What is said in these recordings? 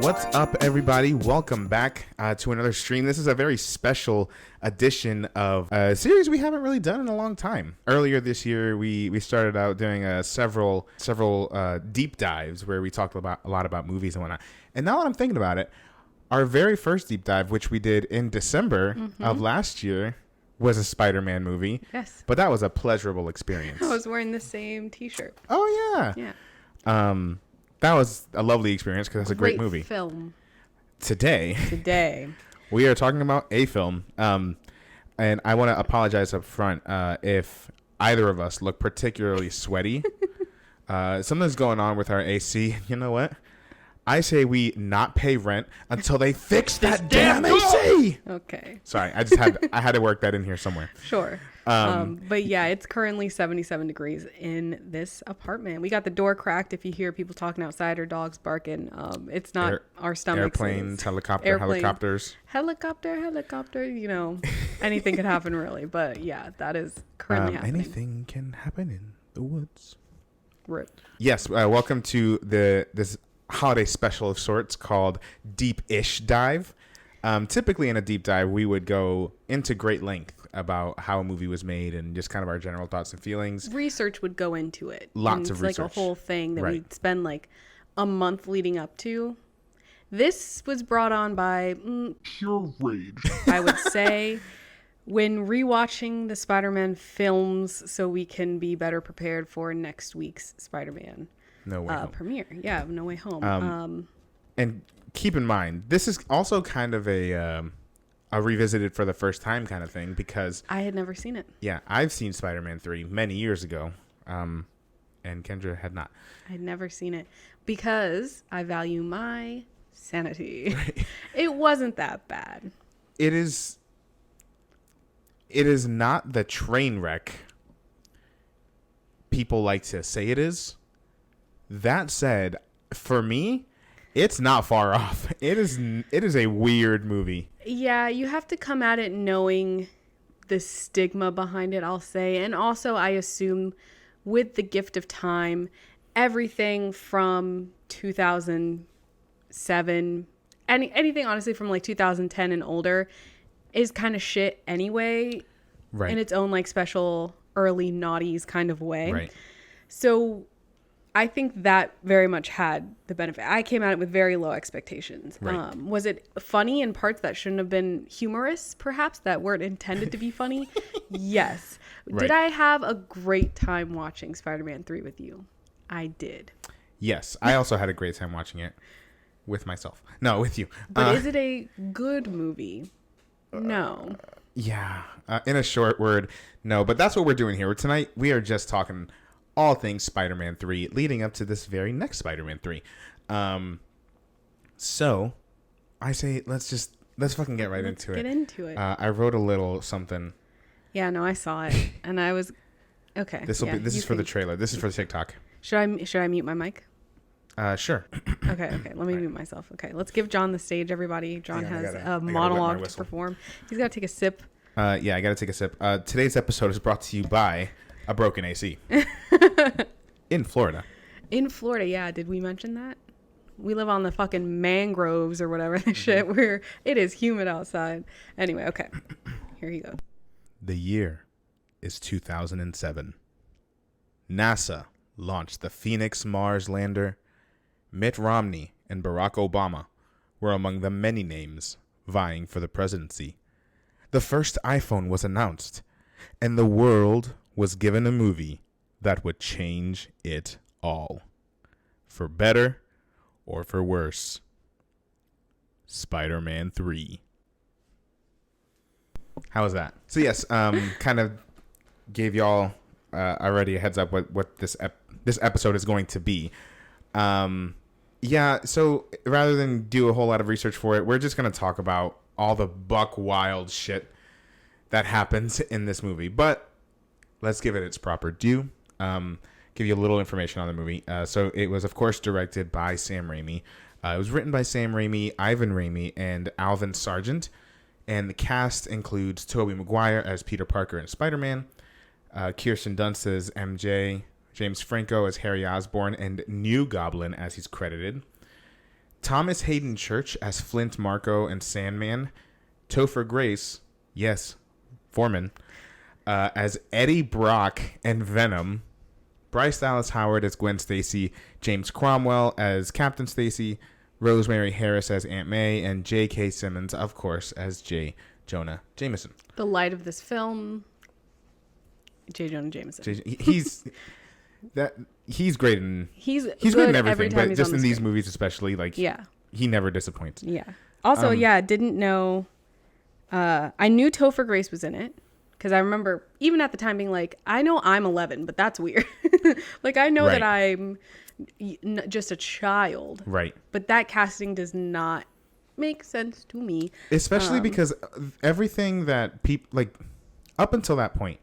What's up, everybody? Welcome back to another stream. This is a very special edition of a series we haven't really done in a long time. Earlier this year, we started out doing several deep dives where we talked a lot about movies and whatnot. And now that I'm thinking about it, our very first deep dive, which we did in December of last year, was a Spider-Man movie. Yes. But that was a pleasurable experience. I was wearing the same t-shirt. Oh, yeah. Yeah. That was a lovely experience because it's a great movie. Film. Today, we are talking about a film. And I want to apologize up front if either of us look particularly sweaty. Something's going on with our AC. You know what? I say we not pay rent until they fix that damn AC. Okay. Sorry, I had to work that in here somewhere. Sure. But yeah, it's currently 77 degrees in this apartment. We got the door cracked. If you hear people talking outside or dogs barking, it's not our stomachs. Airplanes, helicopters. Helicopter. You know, anything could happen really. But yeah, that is currently happening. Anything can happen in the woods. Rip. Yes. Welcome to this holiday special of sorts called Deep-ish Dive. Typically in a deep dive, we would go into great length about how a movie was made and just kind of our general thoughts and feelings. Research would go into it. Lots of research. It's like a whole thing that we'd spend like a month leading up to. This was brought on by pure rage. I would say when rewatching the Spider-Man films so we can be better prepared for next week's Spider-Man No Way Home premiere. Yeah, No Way Home. And keep in mind, this is also kind of a revisited for the first time kind of thing because I had never seen it. Yeah, I've seen Spider-Man 3 many years ago, and Kendra had not. I had never seen it because I value my sanity. Right. It wasn't that bad. It is not the train wreck people like to say it is. That said, for me, it's not far off. It is a weird movie. Yeah, you have to come at it knowing the stigma behind it, I'll say. And also, I assume with the gift of time, everything from 2007, anything honestly from like 2010 and older is kind of shit anyway. Right. In its own like special early noughties kind of way. Right. So I think that very much had the benefit. I came at it with very low expectations. Right. Was it funny in parts that shouldn't have been humorous, perhaps, that weren't intended to be funny? Yes. Right. Did I have a great time watching Spider-Man 3 with you? I did. Yes. I also had a great time watching it with myself. No, with you. But is it a good movie? No. Yeah. In a short word, no. But that's what we're doing here. Tonight, we are just talking all things Spider-Man 3 leading up to this very next Spider-Man 3. So I say let's fucking get right into it. Get into it. I wrote a little something. Yeah, no, I saw it and I was okay. This is for the trailer. This is for the TikTok. Should I mute my mic? Sure. Okay. Let me mute myself. Okay, let's give John the stage, everybody. John has a monologue to perform. He's got to take a sip. Yeah, I got to take a sip. Today's episode is brought to you by a broken AC in Florida. In Florida, yeah. Did we mention that? We live on the fucking mangroves or whatever the shit where it is humid outside. Anyway, okay. Here you go. The year is 2007. NASA launched the Phoenix Mars lander. Mitt Romney and Barack Obama were among the many names vying for the presidency. The first iPhone was announced, and the world was given a movie that would change it all. For better or for worse. Spider-Man 3. How was that? So yes, kind of gave y'all already a heads up what this episode is going to be. Yeah, so rather than do a whole lot of research for it, we're just going to talk about all the buck wild shit that happens in this movie. But let's give it its proper due. Give you a little information on the movie. So it was, of course, directed by Sam Raimi. It was written by Sam Raimi, Ivan Raimi, and Alvin Sargent. And the cast includes Tobey Maguire as Peter Parker and Spider-Man, Kirsten Dunst as MJ, James Franco as Harry Osborn, and New Goblin as he's credited. Thomas Hayden Church as Flint Marko and Sandman. Topher Grace, yes, Foreman, as Eddie Brock and Venom. Bryce Dallas Howard as Gwen Stacy. James Cromwell as Captain Stacy. Rosemary Harris as Aunt May. And J.K. Simmons, of course, as J. Jonah Jameson. The light of this film, J. Jonah Jameson. He's great in he's great good in everything, every time but he's just on in the these screen. movies especially, like he never disappoints. Yeah. Also, didn't know. I knew Topher Grace was in it because I remember even at the time being like, I know I'm 11, but that's weird. Like I know that I'm just a child, right? But that casting does not make sense to me, especially because everything that people like up until that point.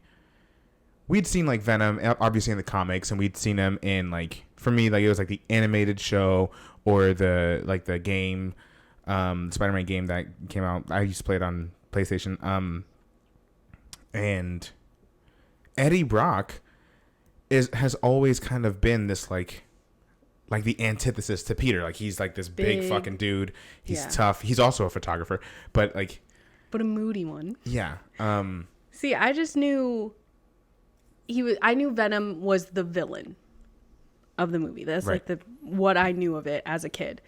We'd seen like Venom, obviously in the comics, and we'd seen him in like, for me, like it was like the animated show or the game, Spider-Man game that came out. I used to play it on PlayStation. And Eddie Brock has always kind of been this like the antithesis to Peter. Like he's like this big fucking dude. He's tough. He's also a photographer, but a moody one. Yeah. See, I just knew. I knew Venom was the villain of the movie. That's like what I knew of it as a kid.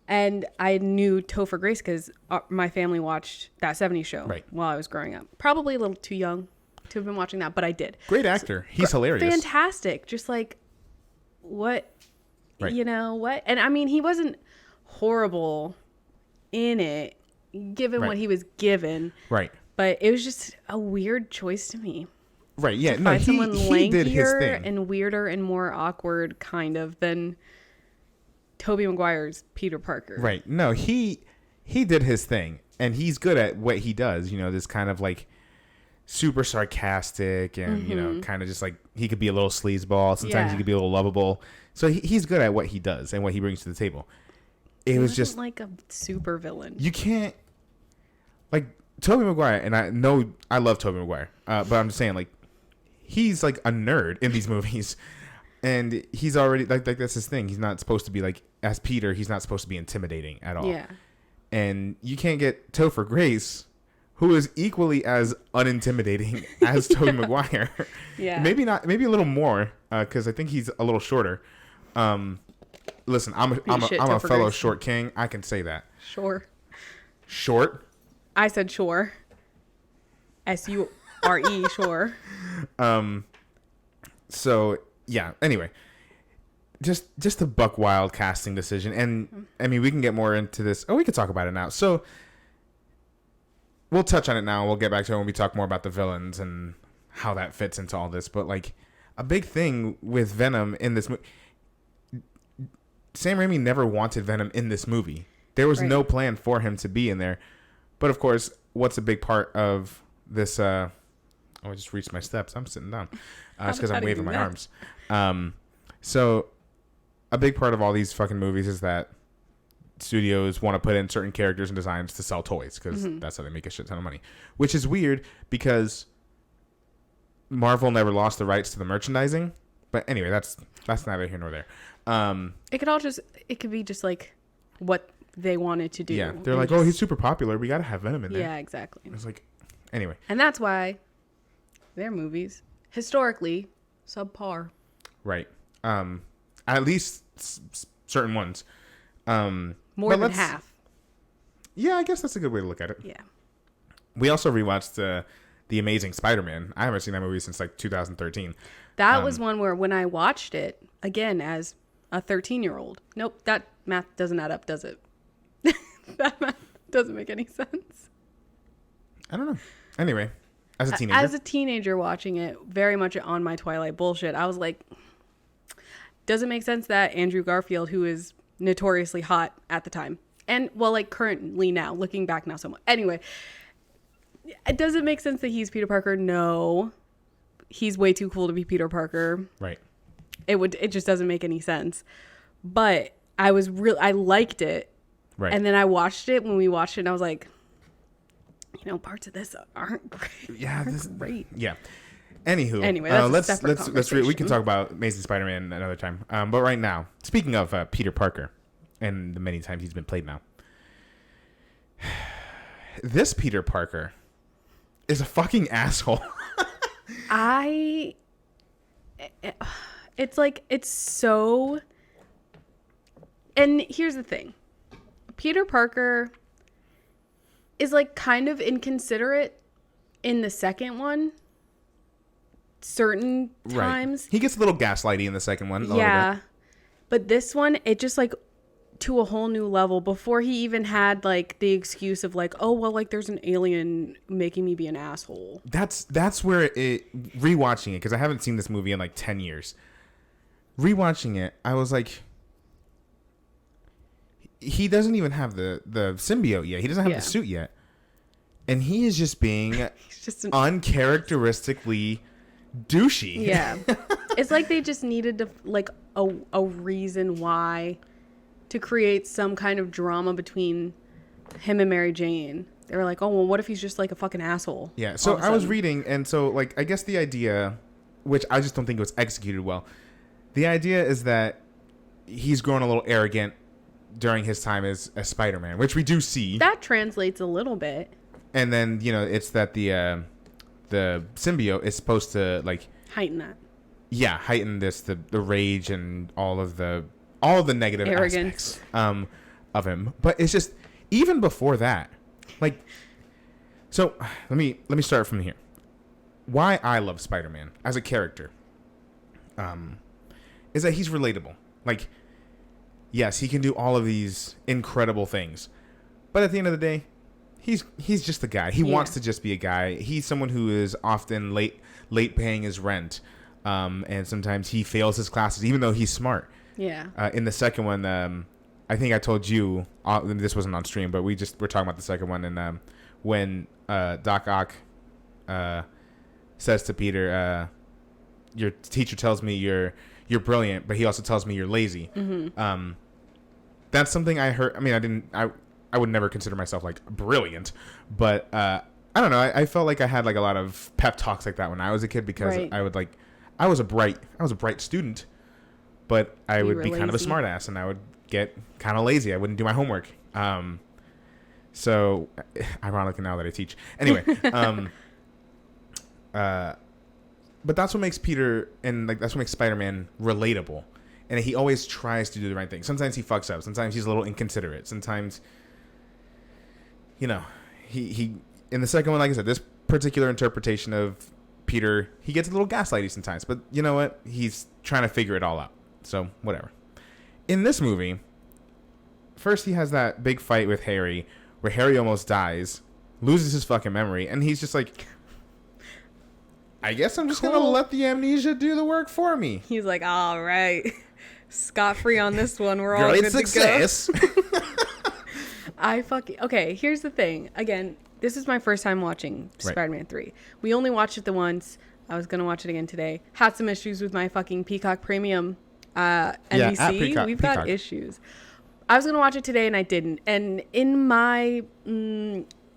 And I knew Topher Grace because my family watched that 70s show while I was growing up. Probably a little too young to have been watching that, but I did. Great actor. He's hilarious. Fantastic. Just like, what, what? And I mean, he wasn't horrible in it, given what he was given. Right. But it was just a weird choice to me. Right, yeah. No, he did his thing. And weirder and more awkward, kind of, than Tobey Maguire's Peter Parker. Right. No, he did his thing. And he's good at what he does. You know, this kind of like super sarcastic and, kind of just like he could be a little sleazeball. Sometimes he could be a little lovable. So he's good at what he does and what he brings to the table. It was just like a super villain. You can't, like, Tobey Maguire, and I know I love Tobey Maguire, but I'm just saying, like, he's like a nerd in these movies, and he's already like that's his thing. He's not supposed to be like, as Peter, he's not supposed to be intimidating at all. Yeah. And you can't get Topher Grace, who is equally as unintimidating as Tobey Maguire. Yeah. Maybe a little more, because I think he's a little shorter. Listen, I'm a fellow Grace. short king. I can say that. Sure. Short. I said sure. S-U-R-E, sure. So yeah. Anyway, just a buck wild casting decision, and I mean we can get more into this. Oh, we could talk about it now. So we'll touch on it now. We'll get back to it when we talk more about the villains and how that fits into all this. But like a big thing with Venom in this movie, Sam Raimi never wanted Venom in this movie. There was no plan for him to be in there. But of course, what's a big part of this? I just reached my steps. I'm sitting down. It's because I'm waving my arms. So a big part of all these fucking movies is that studios want to put in certain characters and designs to sell toys because that's how they make a shit ton of money. Which is weird because Marvel never lost the rights to the merchandising. But anyway, that's neither here nor there. It could be just like what they wanted to do. Yeah, they're like, oh, he's super popular. We got to have Venom in there. Yeah, exactly. It's like, anyway. And that's why their movies, historically, subpar. Right. At least certain ones. More than half. Yeah, I guess that's a good way to look at it. Yeah. We also rewatched The Amazing Spider-Man. I haven't seen that movie since like 2013. That was one where when I watched it, again, as a 13-year-old. Nope, that math doesn't add up, does it? That math doesn't make any sense. I don't know. Anyway, as a teenager. As a teenager watching it, very much on my Twilight bullshit, I was like, doesn't make sense that Andrew Garfield, who is notoriously hot at the time, and, well, like, currently now, looking back now so much. Anyway, it doesn't make sense that he's Peter Parker. No. He's way too cool to be Peter Parker. Right. It just doesn't make any sense. But I liked it. Right. And then I watched it when we watched it, and I was like, parts of this aren't great. Yeah, great. Yeah. Anywho, anyway, that's a separate we can talk about Amazing Spider-Man another time. But right now, speaking of Peter Parker, and the many times he's been played now. This Peter Parker is a fucking asshole. It's like, it's so, and here's the thing. Peter Parker is like kind of inconsiderate in the second one. Certain times. Right. He gets a little gaslighty in the second one. Yeah. But this one, it just like to a whole new level before he even had like the excuse of like, oh, well, like there's an alien making me be an asshole. That's where rewatching it, because I haven't seen this movie in like 10 years. Rewatching it, I was like, he doesn't even have the symbiote yet. He doesn't have the suit yet. And he is just being uncharacteristically douchey. Yeah. It's like they just needed to like a reason why to create some kind of drama between him and Mary Jane. They were like, oh, well, what if he's just like a fucking asshole? Yeah. So I was reading, and so like I guess the idea, which I just don't think it was executed well, the idea is that he's grown a little arrogant during his time as Spider-Man, which we do see. That translates a little bit. And then, it's that the symbiote is supposed to like heighten that. Yeah, heighten the rage and all of the negative arrogance aspects of him. But it's just even before that, like, so let me start from here. Why I love Spider-Man as a character, is that he's relatable. Like, yes, he can do all of these incredible things, but at the end of the day, he's just a guy. He wants to just be a guy. He's someone who is often late paying his rent, and sometimes he fails his classes, even though he's smart. Yeah. In the second one, I think I told you this wasn't on stream, but we're talking about the second one, and when Doc Ock says to Peter, "Your teacher tells me you're brilliant, but he also tells me you're lazy." Mm-hmm. That's something I heard. I mean, I would never consider myself like brilliant, but I don't know. I felt like I had like a lot of pep talks like that when I was a kid, because I was a bright student, but I would be kind of a smart ass, and I would get kind of lazy. I wouldn't do my homework. So ironically now that I teach, anyway, but that's what makes Peter and like that's what makes Spider-Man relatable, and he always tries to do the right thing. Sometimes he fucks up. Sometimes he's a little inconsiderate. Sometimes, he in the second one, like I said, this particular interpretation of Peter, he gets a little gaslighty sometimes, but you know what? He's trying to figure it all out. So whatever. In this movie, first he has that big fight with Harry, where Harry almost dies, loses his fucking memory, and he's just like, I guess I'm just gonna let the amnesia do the work for me. He's like, all right, scot-free on this one. We're all good success. To go. Okay, here's the thing. Again, this is my first time watching Spider-Man 3. We only watched it the once. I was going to watch it again today. Had some issues with my fucking Peacock Premium NBC. We've got issues. I was going to watch it today and I didn't. And in my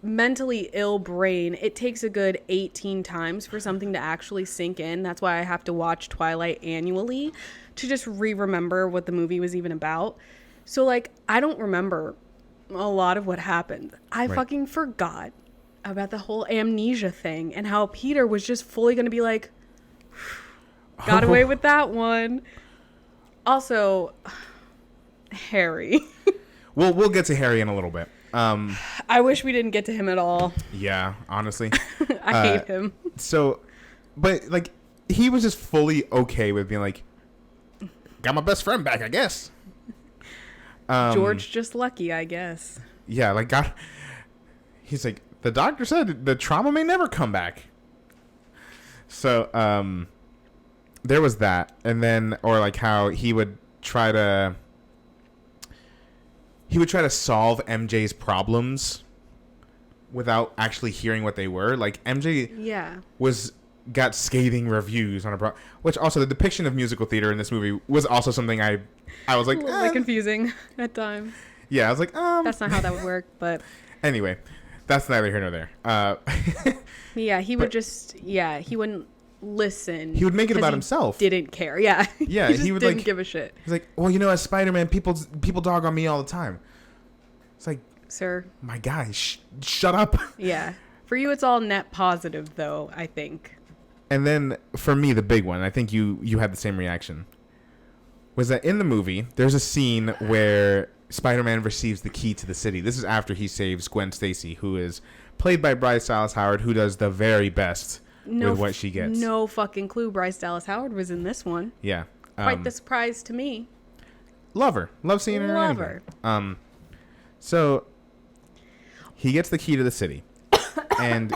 mentally ill brain, it takes a good 18 times for something to actually sink in. That's why I have to watch Twilight annually to just remember what the movie was even about. So, like, I don't remember a lot of what happened. I fucking forgot about the whole amnesia thing and how Peter was just fully going to be like, got away with that one. Also, Harry. We'll get to Harry in a little bit. I wish we didn't get to him at all. Yeah, honestly. I hate him. So, but like, he was just fully okay with being like, got my best friend back, I guess. George just lucky, I guess. Yeah, like he's like, the doctor said the trauma may never come back. So there was that, and then or like how he would try to solve MJ's problems without actually hearing what they were. Like MJ got scathing reviews on which also the depiction of musical theater in this movie was also something I was like, a little bit confusing at times. Yeah, I was like, that's not how that would work, but anyway, that's neither here nor there. Yeah, he wouldn't listen. He would make it 'cause about he himself. Didn't care. Yeah. Yeah, he just he would didn't like give a shit. He's like, well, you know, as Spider-Man, people dog on me all the time. It's like, Sir. my guy, shut up. Yeah. For you, it's all net positive, though, I think. And then for me, the big one, I think you had the same reaction, was that in the movie, there's a scene where Spider-Man receives the key to the city. This is after he saves Gwen Stacy, who is played by Bryce Dallas Howard, who does the very best with what she gets. No fucking clue Bryce Dallas Howard was in this one. Yeah. Quite the surprise to me. Love her. Love seeing her. Love her. So he gets the key to the city. And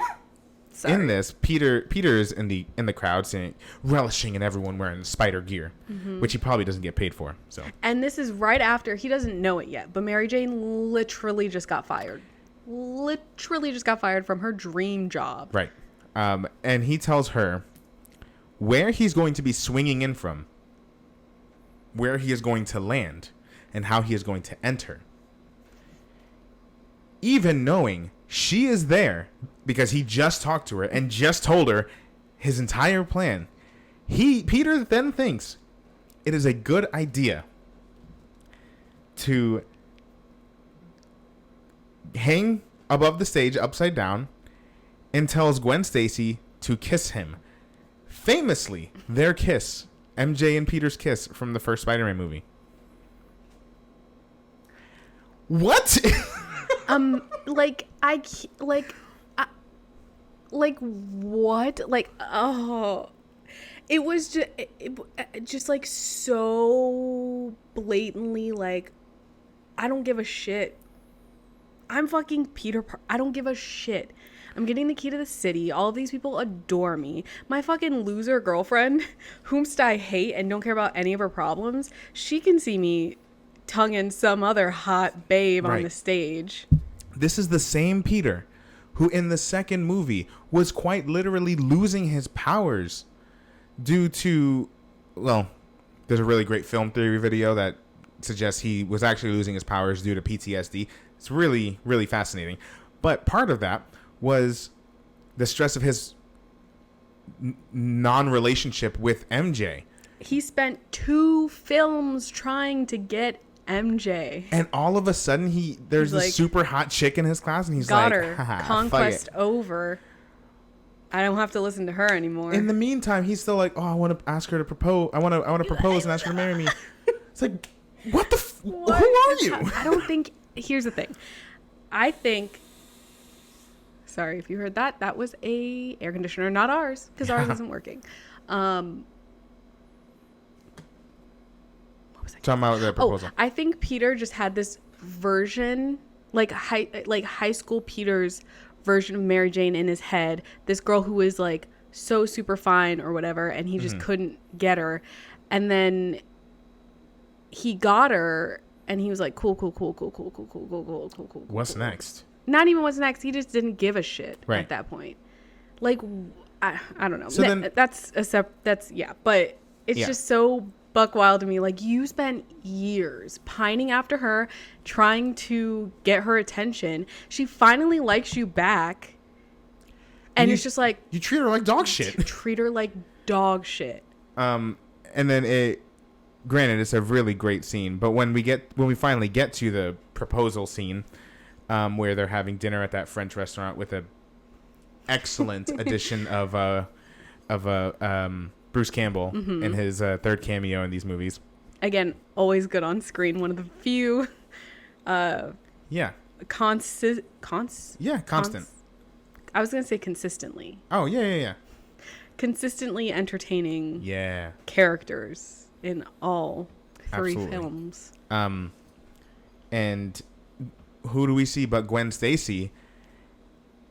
Sorry. in this, Peter's in the crowd saying, relishing in everyone wearing spider gear, which he probably doesn't get paid for. So. And this is right after, he doesn't know it yet, but Mary Jane literally just got fired. Literally just got fired from her dream job. Right. And he tells her where he's going to be swinging in from, where he is going to land, and how he is going to enter. Even knowing she is there because he just talked to her and just told her his entire plan. Peter then thinks it is a good idea to hang above the stage upside down and tells Gwen Stacy to kiss him. Famously, their kiss, MJ and Peter's kiss from the first Spider-Man movie. What? What? It was just like so blatantly like, I don't give a shit. I'm fucking Peter. I don't give a shit. I'm getting the key to the city. All of these people adore me. My fucking loser girlfriend, whomst I hate and don't care about any of her problems, she can see me tonguing some other hot babe on the stage. This is the same Peter who in the second movie was quite literally losing his powers due to, well, there's a really great film theory video that suggests he was actually losing his powers due to PTSD. It's really, really fascinating. But part of that was the stress of his non-relationship with MJ. He spent 2 films trying to get MJ. And all of a sudden, there's this super hot chick in his class, and he's like, got her. Conquest over. I don't have to listen to her anymore. In the meantime, he's still like, oh, I want to ask her to propose. I want to propose and ask her to marry me. It's like, what the who are you? I don't think, here's the thing. I think, sorry if you heard that. That was a air conditioner, not ours, because ours isn't working. Talking about the proposal. I think Peter just had this version, like high school Peter's version of Mary Jane in his head. This girl who was like so super fine or whatever, and he just couldn't get her. And then he got her, and he was like, cool. What's next? Not even what's next. He just didn't give a shit at that point. Like, I don't know. So then, but it's just so buck wild to me. Like, you spent years pining after her, trying to get her attention. She finally likes you back, and it's just like, you treat her like dog shit. Treat her like dog shit. And then granted, it's a really great scene, but when we finally get to the proposal scene, where they're having dinner at that French restaurant with a excellent addition of Bruce Campbell in his third cameo in these movies. Again, always good on screen. One of the few. Constant. I was gonna say consistently. Oh yeah. Consistently entertaining. Yeah. Characters in all 3 Absolutely. films. And who do we see but Gwen Stacy?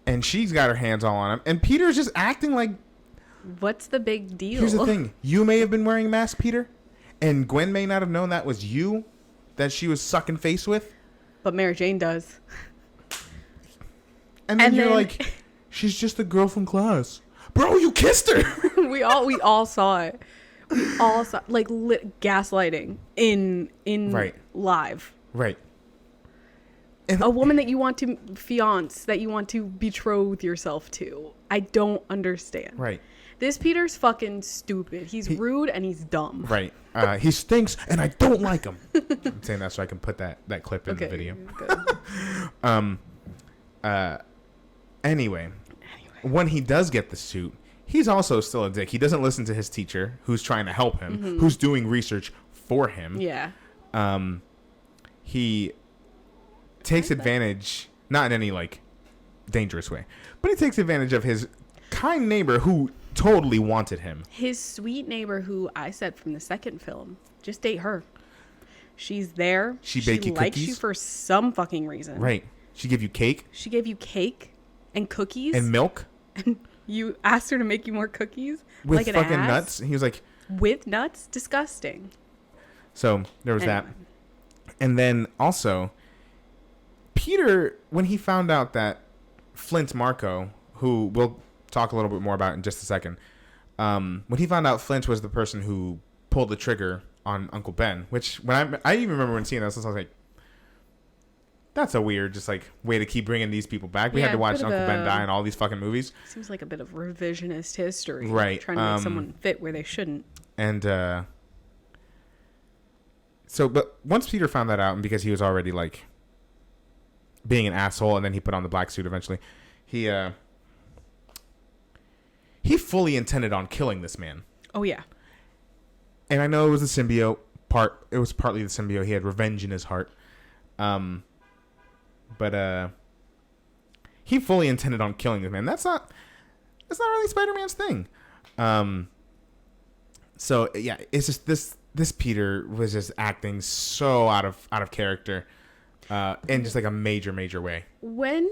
And she's got her hands all on him, and Peter's just acting like. What's the big deal? Here's the thing. You may have been wearing a mask, Peter, and Gwen may not have known that was you that she was sucking face with. But Mary Jane does. And then you're like, she's just a girl from class. Bro, you kissed her. we all saw it. We all saw, like, gaslighting in right. live. Right. And a woman that you want to betroth yourself to. I don't understand. Right. This Peter's fucking stupid. He's rude and he's dumb. Right. He stinks and I don't like him. I'm saying that so I can put that clip in the video. Anyway, when he does get the suit, he's also still a dick. He doesn't listen to his teacher, who's trying to help him, who's doing research for him. Yeah. He takes advantage, not in any like dangerous way, but he takes advantage of his kind neighbor who totally wanted him. His sweet neighbor, who I said from the second film, just date her. She's there. She baked you likes cookies? you for some fucking reason. Right. She gave you cake. She gave you cake and cookies and milk. And you asked her to make you more cookies With like an fucking ass? nuts. He was like, with nuts? Disgusting. So there was Anyway. that. And then also, Peter, when he found out that Flint Marco, who we'll talk a little bit more about in just a second, when he found out Flint was the person who pulled the trigger on Uncle Ben, which when I even remember when seeing this, I was like, that's a weird just like way to keep bringing these people back. We had to watch Uncle Ben die in all these fucking movies. Seems like a bit of revisionist history. Right. Trying to make someone fit where they shouldn't. And but once Peter found that out, and because he was already like being an asshole, and then he put on the black suit eventually, he fully intended on killing this man. Oh yeah. And I know it was the symbiote part. It was partly the symbiote. He had revenge in his heart. But he fully intended on killing this man. That's not really Spider-Man's thing. So yeah, it's just this Peter was just acting so out of character, in just like a major way. When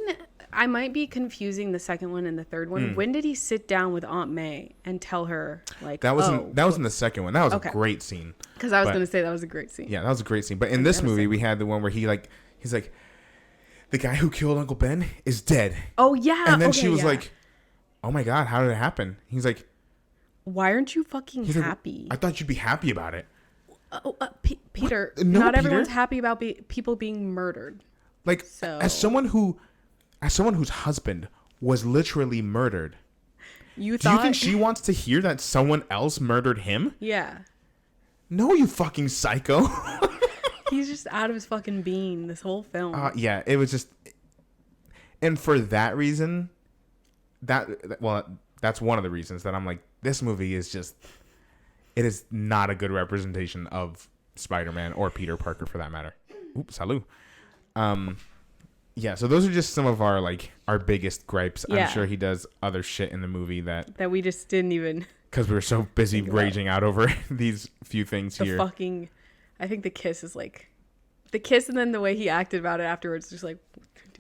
I might be confusing the second one and the third one. When did he sit down with Aunt May and tell her like that was in the second one? That was a great scene. Because I was going to say that was a great scene. Yeah, that was a great scene. But in this movie, we had the one where he's like, the guy who killed Uncle Ben is dead. Oh yeah. And then she was like, oh my God, how did it happen? He's like, why aren't you fucking happy? Like, I thought you'd be happy about it. Peter, No, not Peter. everyone's happy about people being murdered. Like, So- as someone whose husband was literally murdered, do you think she wants to hear that someone else murdered him? Yeah. No, you fucking psycho. He's just out of his fucking being this whole film. Yeah, it was just, and for that reason, that's one of the reasons that I'm like, this movie is just, it is not a good representation of Spider-Man or Peter Parker for that matter. Oops, salud. Yeah, so those are just some of our biggest gripes. Yeah. I'm sure he does other shit in the movie that we just didn't even. Because we were so busy raging out over these few things here. I think the kiss is like, the kiss and then the way he acted about it afterwards, just like,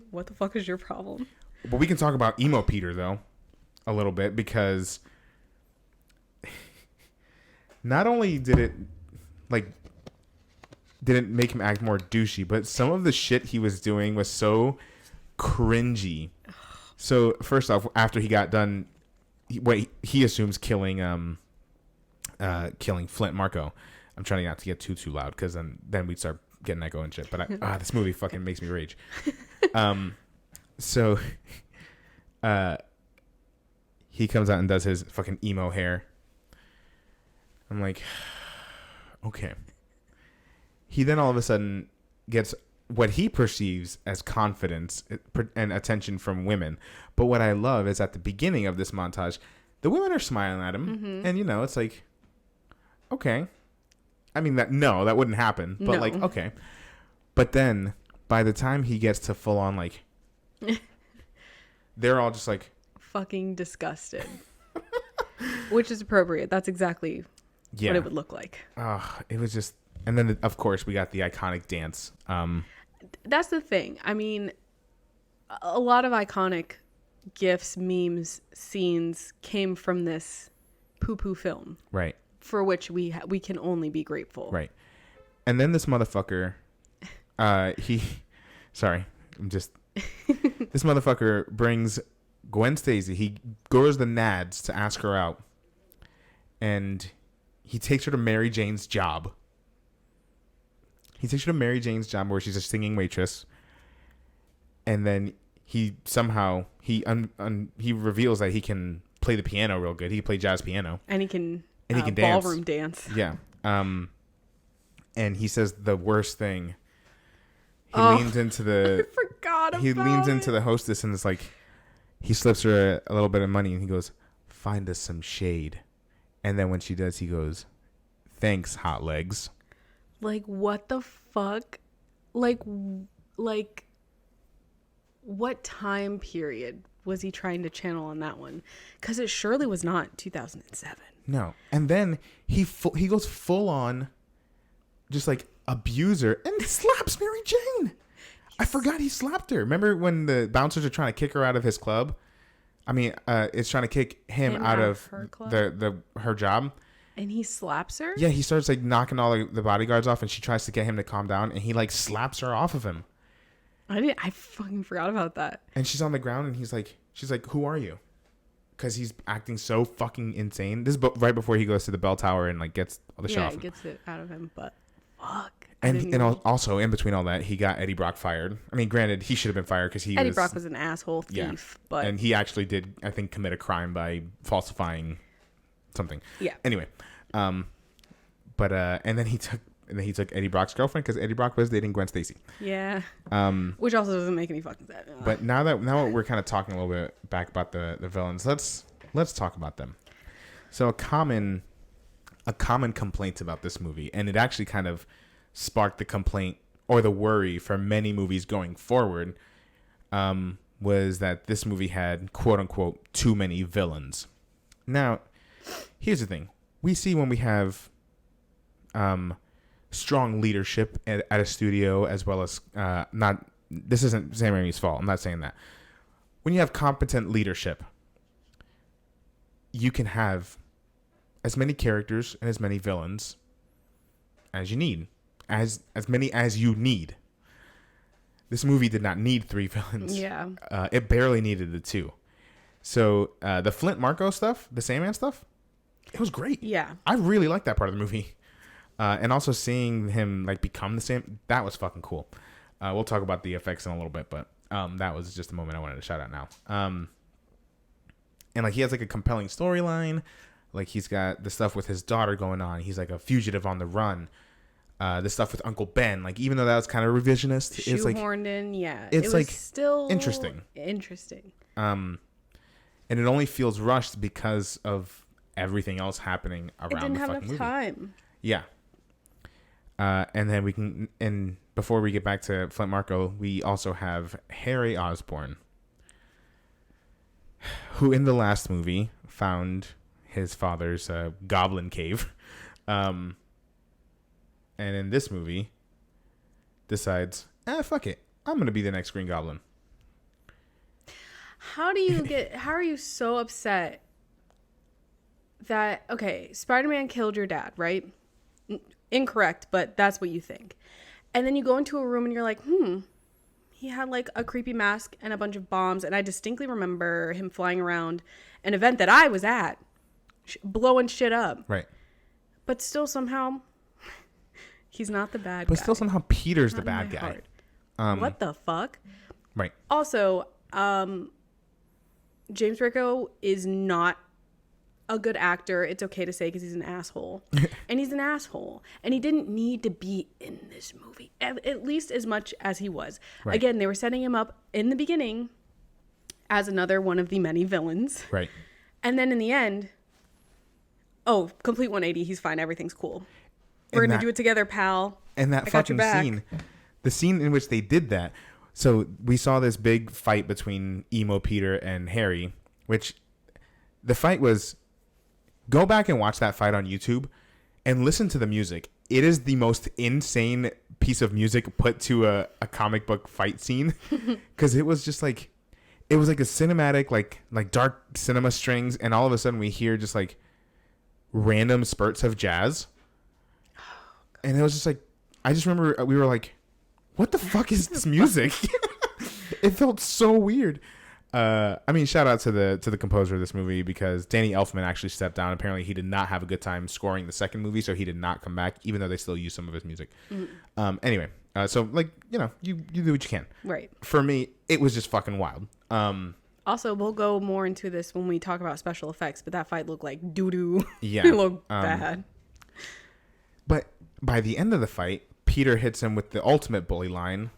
what the fuck is your problem? But we can talk about emo Peter though, a little bit, because not only did it didn't make him act more douchey, but some of the shit he was doing was so cringy. So first off, after he got done, he assumes killing Flint Marco. I'm trying not to get too loud because then we'd start getting echo and shit. But this movie fucking makes me rage. So he comes out and does his fucking emo hair. I'm like, okay. He then all of a sudden gets what he perceives as confidence and attention from women. But what I love is at the beginning of this montage, the women are smiling at him. And, it's like, okay. I mean, that wouldn't happen. But, okay. But then, by the time he gets to full on, they're all just like... fucking disgusted. Which is appropriate. That's exactly what it would look like. It was just... And then, of course, we got the iconic dance. That's the thing. I mean, a lot of iconic GIFs, memes, scenes came from this poo-poo film. Right. For which we can only be grateful. Right. And then this motherfucker, this motherfucker brings Gwen Stacy. He goes the nads to ask her out. And he takes her to Mary Jane's job. He takes her to Mary Jane's job where she's a singing waitress. And then he somehow, he reveals that he can play the piano real good. He can play jazz piano. And he can dance. ballroom dance. Yeah. And he says the worst thing. He leans into the. I forgot about He leans into it. the hostess and is like, he slips her a little bit of money and he goes, "Find us some shade." And then when she does, he goes, "Thanks, hot legs." Like, what the fuck? Like, what time period was he trying to channel on that one? Because it surely was not 2007. No. And then he goes full on, just like abuser, and slaps Mary Jane. I forgot he slapped her. Remember when the bouncers are trying to kick her out of his club? I mean, it's trying to kick him out of her club? her job. And he slaps her? Yeah, he starts like knocking all the bodyguards off, and she tries to get him to calm down, and he like slaps her off of him. I fucking forgot about that. And she's on the ground, and she's like, "Who are you?" Because he's acting so fucking insane. This is right before he goes to the bell tower and like gets all the shit off him. Yeah, gets it out of him, but fuck. And also in between all that, he got Eddie Brock fired. I mean, granted, he should have been fired because Eddie Brock was an asshole thief, but and he actually did, I think, commit a crime by falsifying something. Yeah. Anyway, and then he took Eddie Brock's girlfriend because Eddie Brock was dating Gwen Stacy. Yeah. Which also doesn't make any fucking sense. But now we're kind of talking a little bit back about the villains, let's talk about them. So a common complaint about this movie, and it actually kind of sparked the complaint or the worry for many movies going forward, was that this movie had quote unquote too many villains. Now, here's the thing: we see when we have strong leadership at a studio, as well as this isn't Sam Raimi's fault. I'm not saying that. When you have competent leadership, you can have as many characters and as many villains as you need. As many as you need. This movie did not need 3 villains. Yeah. It barely needed the 2. So the Flint Marko stuff, the Sandman stuff, it was great. Yeah. I really liked that part of the movie. And also seeing him like become the same, that was fucking cool. We'll talk about the effects in a little bit, but that was just a moment I wanted to shout out now. And like he has like a compelling storyline. Like he's got the stuff with his daughter going on. He's like a fugitive on the run. The stuff with Uncle Ben, like even though that was kind of revisionist, it's like shoehorned in, yeah. It's it was like still interesting. And it only feels rushed because of everything else happening around it didn't the have fucking enough movie. time. Yeah. And then and before we get back to Flint Marko, we also have Harry Osborn, who in the last movie found his father's goblin cave. And in this movie, decides, fuck it. I'm going to be the next Green Goblin. How are you so upset that, okay, Spider-Man killed your dad, right? Incorrect, but that's what you think. And then you go into a room and you're like, he had like a creepy mask and a bunch of bombs. And I distinctly remember him flying around an event that I was at, blowing shit up. Right. But still somehow... he's not the bad guy. But still somehow Peter's the bad guy. What the fuck? Right. Also, James Franco is not a good actor. It's okay to say because he's an asshole. And he's an asshole. And he didn't need to be in this movie, at least as much as he was. Right. Again, they were setting him up in the beginning as another one of the many villains. Right. And then in the end, complete 180. He's fine. Everything's cool. We're going to do it together, pal. And that fucking scene, the scene in which they did that. So we saw this big fight between emo Peter and Harry, which the fight was, go back and watch that fight on YouTube and listen to the music. It is the most insane piece of music put to a comic book fight scene. Because it was just like, it was like a cinematic, like dark cinema strings. And all of a sudden we hear just like random spurts of jazz. And it was just like, I just remember we were like, what the fuck is this music? It felt so weird. I mean, shout out to the composer of this movie, because Danny Elfman actually stepped down. Apparently he did not have a good time scoring the second movie, so he did not come back, even though they still use some of his music. Anyway, so like, you do what you can. Right. For me, it was just fucking wild. Also, we'll go more into this when we talk about special effects, but that fight looked like doo-doo. Yeah. It looked bad. But by the end of the fight, Peter hits him with the ultimate bully line,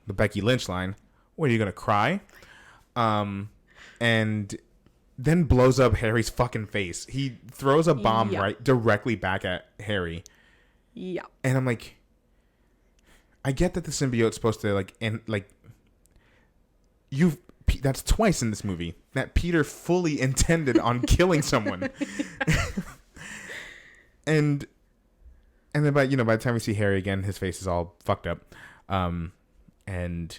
the Becky Lynch line. What, are you going to cry? And then blows up Harry's fucking face. He throws a bomb directly back at Harry. Yeah. And I'm like, I get that the symbiote's supposed to that's twice in this movie that Peter fully intended on killing someone. and then by the time we see Harry again, his face is all fucked up. And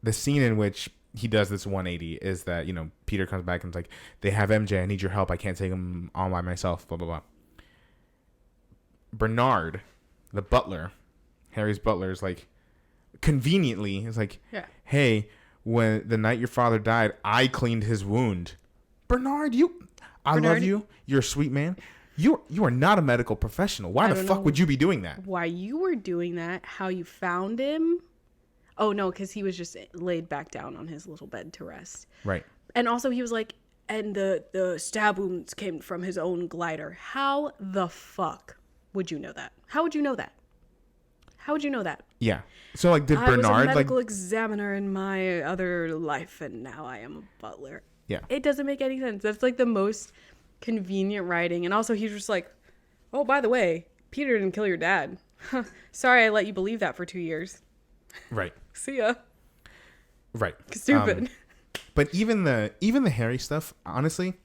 the scene in which he does this 180 is that, Peter comes back and is like, they have MJ, I need your help. I can't take him on by myself, blah, blah, blah. Bernard, the butler, Harry's butler, is like, conveniently, is like, hey, when the night your father died, I cleaned his wound. Bernard, I love you. You're a sweet man. You are not a medical professional. Why the fuck would you be doing that? Why you were doing that, how you found him. Oh, no, because he was just laid back down on his little bed to rest. Right. And also he was like, and the stab wounds came from his own glider. How the fuck would you know that? How would you know that? How would you know that? Yeah. So, did Bernard... I was a medical examiner in my other life, and now I am a butler. Yeah. It doesn't make any sense. That's, the most convenient writing. And also, he's just like, oh, by the way, Peter didn't kill your dad. Sorry I let you believe that for 2 years. Right. See ya. Right. Stupid. But even the Harry stuff, honestly,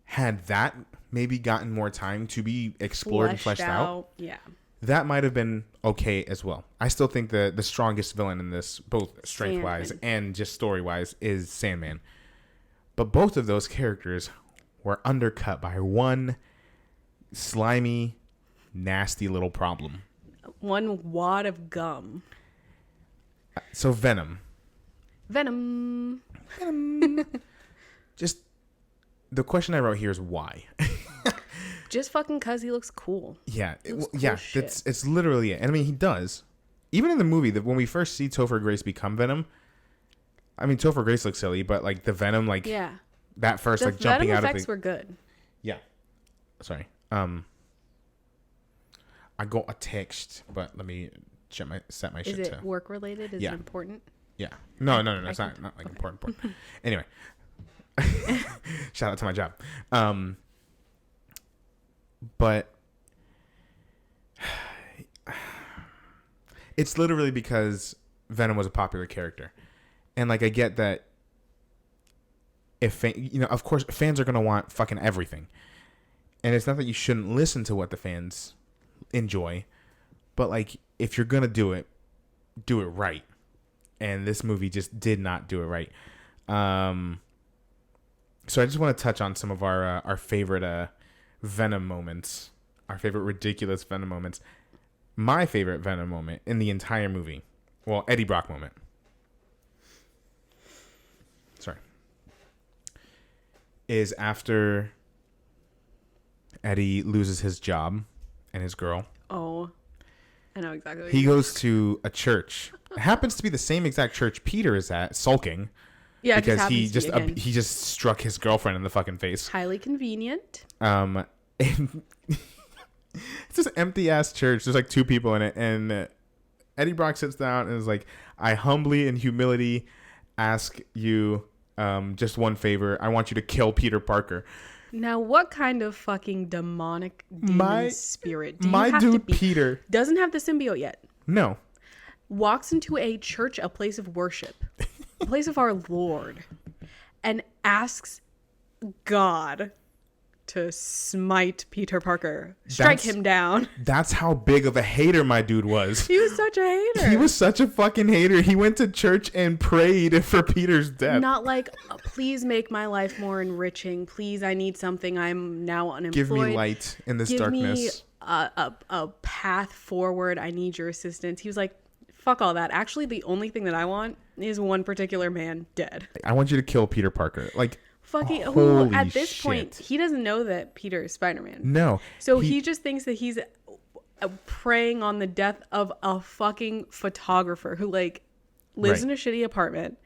had that maybe gotten more time to be explored and fleshed out. Yeah. That might have been okay as well. I still think the strongest villain in this, both strength-wise and just story-wise, is Sandman. But both of those characters were undercut by one slimy, nasty little problem. One wad of gum. So Venom. Just the question I wrote here is why. Just fucking cause he looks cool. Yeah, it's literally it. And I mean, he does. Even in the movie, when we first see Topher Grace become Venom, I mean, Topher Grace looks silly, but the Venom, that first the jumping Venom out of effects were good. Yeah. Sorry. I got a text, but let me set my shit to. Is it work related? Is it important? Yeah. No. It's not important. Anyway. Shout out to my job. But it's literally because Venom was a popular character. And I get that if of course fans are going to want fucking everything. And it's not that you shouldn't listen to what the fans enjoy, but if you're going to do it right. And this movie just did not do it right. So I just want to touch on some of our favorite Venom moments, our favorite ridiculous Venom moments. My favorite Venom moment in the entire movie, well, Eddie Brock moment. Sorry. Is after Eddie loses his job and his girl. Oh, I know exactly what he goes to a church. It happens to be the same exact church Peter is at, sulking. Yeah, because he just struck his girlfriend in the fucking face. Highly convenient. And it's this empty ass church. There's two people in it, and Eddie Brock sits down and is like, "I humbly and humility ask you just one favor. I want you to kill Peter Parker." Now, what kind of fucking demonic demon spirit do you my have dude to be? Peter doesn't have the symbiote yet. No. Walks into a church, a place of worship, a place of our Lord, and asks God to smite Peter Parker, strike him down. That's how big of a hater my dude was. He was such a hater. He was such a fucking hater. He went to church and prayed for Peter's death. Not please make my life more enriching. Please, I need something. I'm now unemployed. Give me light in this darkness. Give me a path forward. I need your assistance. He was like, fuck all that. Actually, the only thing that I want is one particular man dead. I want you to kill Peter Parker. Fucking who at this point he doesn't know that Peter is Spider-Man. No. So he just thinks that he's preying on the death of a fucking photographer who lives in a shitty apartment.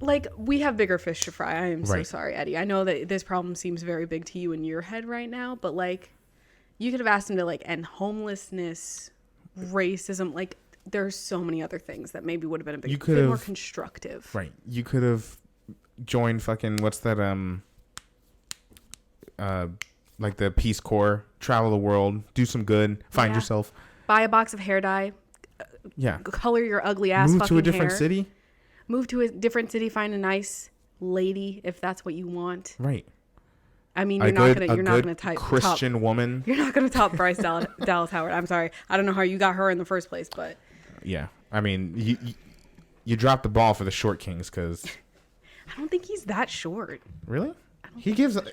like, we have bigger fish to fry. I am so Right. sorry, Eddie. I know that this problem seems very big to you in your head right now, but like, you could have asked him to like end homelessness, racism. Like, there's so many other things that maybe would have been a bit more constructive. Right. You could have joined fucking, what's that, like the Peace Corps, travel the world, do some good, find yourself. Buy a box of hair dye. Yeah. Color your ugly ass. Move to a different city. Move to a different city. Find a nice lady if that's what you want. Right. I mean, you're not gonna type Christian woman. You're not gonna top Bryce Dallas Howard. I'm sorry. I don't know how you got her in the first place, but yeah. I mean, you dropped the ball for the short kings because I don't think he's that short. Really?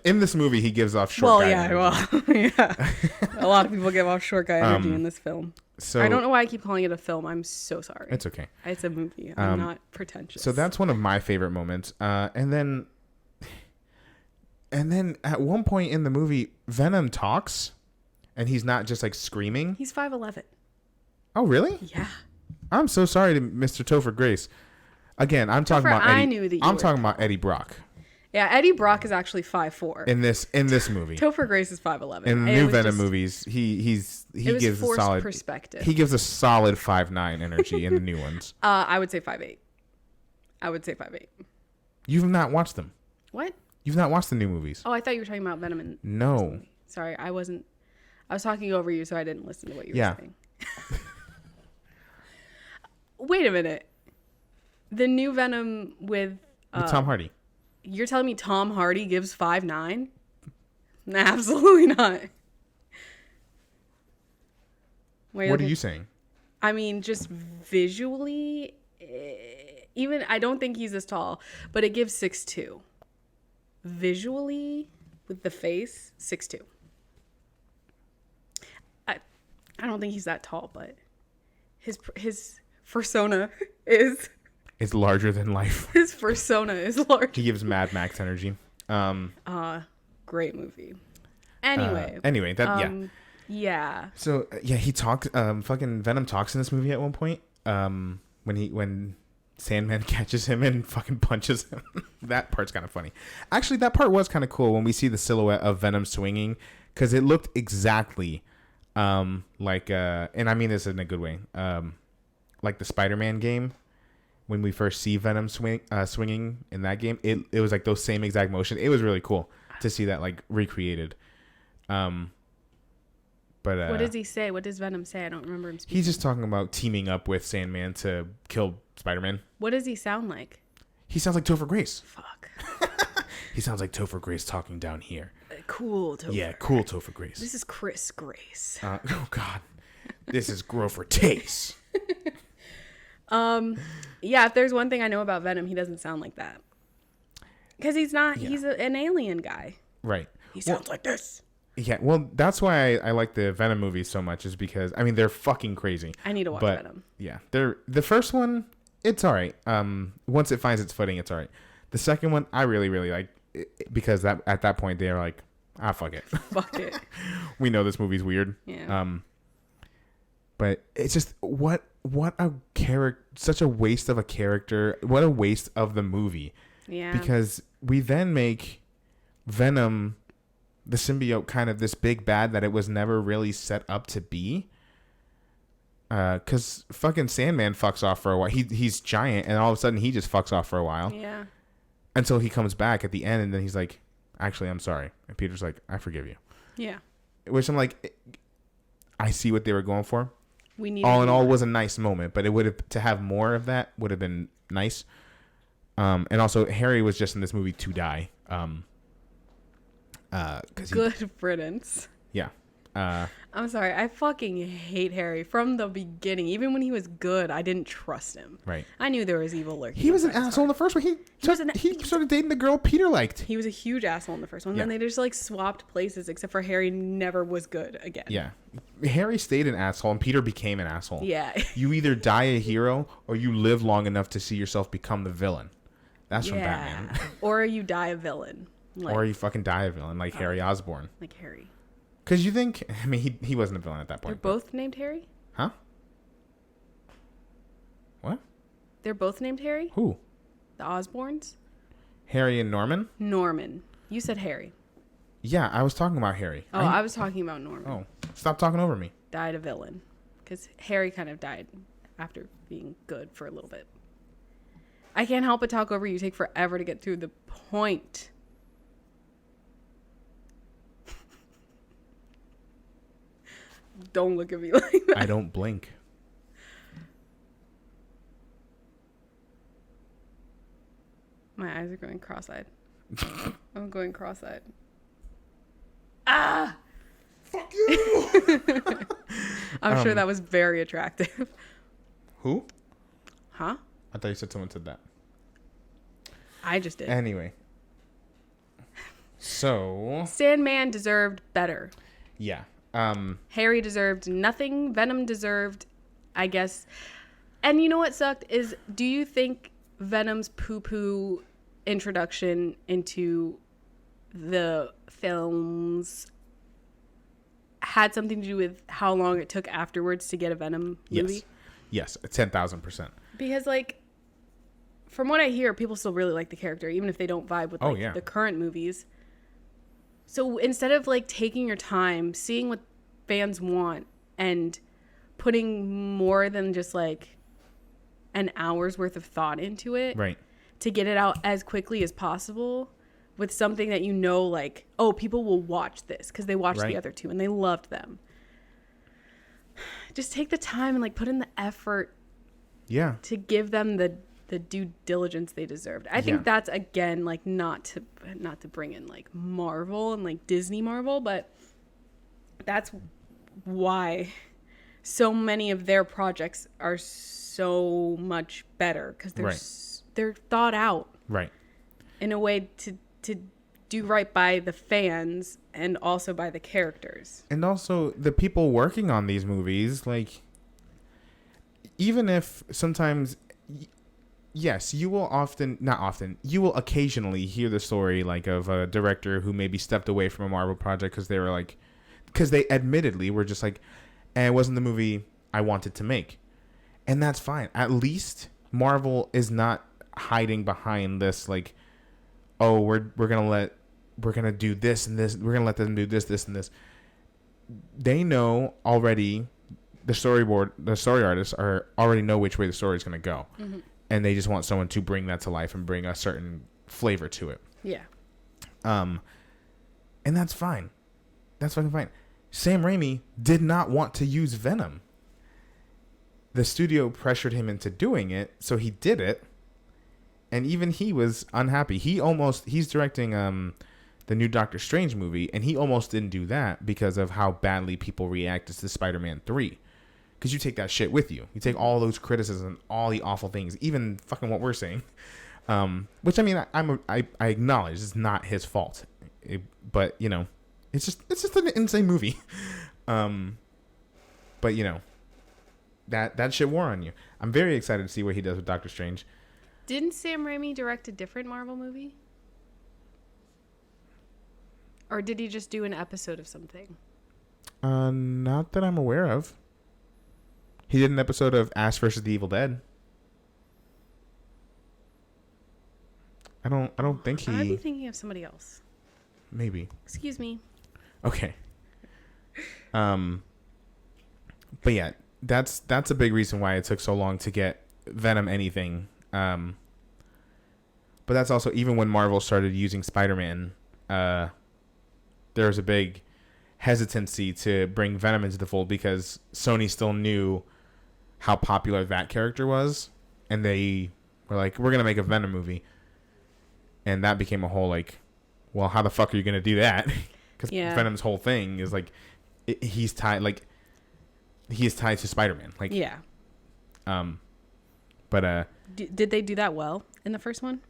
In this movie he gives off short guy energy. Yeah. A lot of people give off short guy energy in this film. So I don't know why I keep calling it a film. I'm so sorry. It's okay. It's a movie. I'm not pretentious. So that's one of my favorite moments. And then at one point in the movie, Venom talks, and he's not just like screaming. He's 5'11". Oh, really? Yeah. I'm so sorry to Mr. Topher Grace. Again, I'm talking about Eddie. I'm talking about Eddie Brock. Yeah, Eddie Brock is actually 5'4". In this movie. Topher Grace is 5'11". In the new Venom movies, he gives a solid perspective. He gives a solid 5'9" energy in the new ones. I would say 5'8". I would say 5'8". You've not watched them. What? You've not watched the new movies. Oh, I thought you were talking about Venom. No. Sorry, I wasn't. I was talking over you, so I didn't listen to what you were saying. Wait a minute. The new Venom with Tom Hardy. You're telling me Tom Hardy gives 5'9"? Nah, absolutely not. Wait, what are you saying? I mean, just visually, even I don't think he's this tall, but it gives 6'2". Visually, with the face, 6'2". I don't think he's that tall, but his persona is... It's larger than life. His persona is large. He gives Mad Max energy. Great movie. Anyway. Yeah. So he talks. Fucking Venom talks in this movie at one point. When Sandman catches him and fucking punches him. That part's kind of funny. Actually, that part was kind of cool when we see the silhouette of Venom swinging, because it looked exactly like and I mean this in a good way, like the Spider-Man game. When we first see Venom swinging in that game, it was like those same exact motion. It was really cool to see that like recreated. But what does he say? What does Venom say? I don't remember him speaking. He's just talking about teaming up with Sandman to kill Spider-Man. What does he sound like? He sounds like Topher Grace. Fuck. He sounds like Topher Grace talking down here. Cool Topher. Yeah, cool Topher Grace. This is Chris Grace. Oh God, this is Grover Tace. Yeah, if there's one thing I know about Venom, he doesn't sound like that. Because he's not, he's an alien guy. Right. He sounds like this. Yeah, well, that's why I like the Venom movies so much, is because, I mean, they're fucking crazy. I need to watch Venom. Yeah, the first one, it's all right. Once it finds its footing, it's all right. The second one, I really, really like, because at that point, they're like, fuck it. Fuck it. We know this movie's weird. Yeah. But it's just, what a character, such a waste of a character. What a waste of the movie. Yeah. Because we then make Venom, the symbiote, kind of this big bad that it was never really set up to be. Because fucking Sandman fucks off for a while. He's giant, and all of a sudden he just fucks off for a while. Yeah. Until he comes back at the end, and then he's like, actually, I'm sorry. And Peter's like, I forgive you. Yeah. Which I'm like, I see what they were going for. All in all, was a nice moment, but it would have, to have more of that would have been nice. And also, Harry was just in this movie to die. Good riddance. Yeah. I'm sorry. I fucking hate Harry from the beginning. Even when he was good, I didn't trust him. Right. I knew there was evil lurking. He was an asshole in the first one. He started dating the girl Peter liked. He was a huge asshole in the first one. Yeah. Then they just like swapped places, except for Harry never was good again. Yeah. Harry stayed an asshole, and Peter became an asshole. Yeah. You either die a hero, or you live long enough to see yourself become the villain. That's from Batman. Or you die a villain. Or you fucking die a villain, like Harry Osborn. Like Harry. Because you think, I mean, he wasn't a villain at that point. They're both named Harry? Huh? What? They're both named Harry? Who? The Osborns? Harry and Norman? Norman. You said Harry. Yeah, I was talking about Harry. Oh, I was talking about Norman. Oh, stop talking over me. Died a villain. Because Harry kind of died after being good for a little bit. I can't help but talk over you. Take forever to get to the point. Don't look at me like that. I don't blink. My eyes are going cross-eyed. I'm going cross-eyed. Ah! Fuck you! I'm sure that was very attractive. Who? Huh? I thought you said someone said that. I just did. Anyway. So. Sandman deserved better. Yeah. Harry deserved nothing. Venom deserved, I guess. And you know what sucked is, do you think Venom's poo-poo introduction into the films had something to do with how long it took afterwards to get a Venom movie? Yes, 10,000%. Because, like, from what I hear, people still really like the character, even if they don't vibe with the current movies. So instead of, like, taking your time, seeing what fans want, and putting more than just, like, an hour's worth of thought into it, right, to get it out as quickly as possible with something that you know, like, oh, people will watch this because they watched the other two and they loved them. Just take the time and, like, put in the effort to give them the due diligence they deserved. I think that's, again, like, not to bring in, like, Marvel and, like, Disney Marvel, but that's why so many of their projects are so much better, because they're thought out in a way to do right by the fans and also by the characters. And also the people working on these movies, like, even if sometimes, yes, you will you will occasionally hear the story, like, of a director who maybe stepped away from a Marvel project because they admittedly were just like, it wasn't the movie I wanted to make. And that's fine. At least Marvel is not hiding behind this, like, oh, we're gonna do this and this. We're gonna let them do this, and this. They know already. The story artists already know which way the story is gonna go, and they just want someone to bring that to life and bring a certain flavor to it. Yeah. And that's fine. That's fucking fine. Sam Raimi did not want to use Venom. The studio pressured him into doing it, so he did it. And even he was unhappy. He's directing the new Doctor Strange movie, and he almost didn't do that because of how badly people reacted to Spider-Man 3. Because you take that shit with you. You take all those criticisms, all the awful things, even fucking what we're saying. Which, I mean, I acknowledge it's not his fault. But, you know, it's just an insane movie. But, you know, that shit wore on you. I'm very excited to see what he does with Doctor Strange. Didn't Sam Raimi direct a different Marvel movie? Or did he just do an episode of something? Not that I'm aware of. He did an episode of Ash vs. the Evil Dead. I don't think he... I'd be thinking of somebody else. Maybe. Excuse me. Okay. But yeah, that's a big reason why it took so long to get Venom anything. But that's also, even when Marvel started using Spider-Man, there was a big hesitancy to bring Venom into the fold because Sony still knew how popular that character was, and they were like, we're gonna make a Venom movie, and that became a whole, like, well, how the fuck are you gonna do that? Because Venom's whole thing is, like, he's tied to Spider-Man, like, but did they do that well in the first one?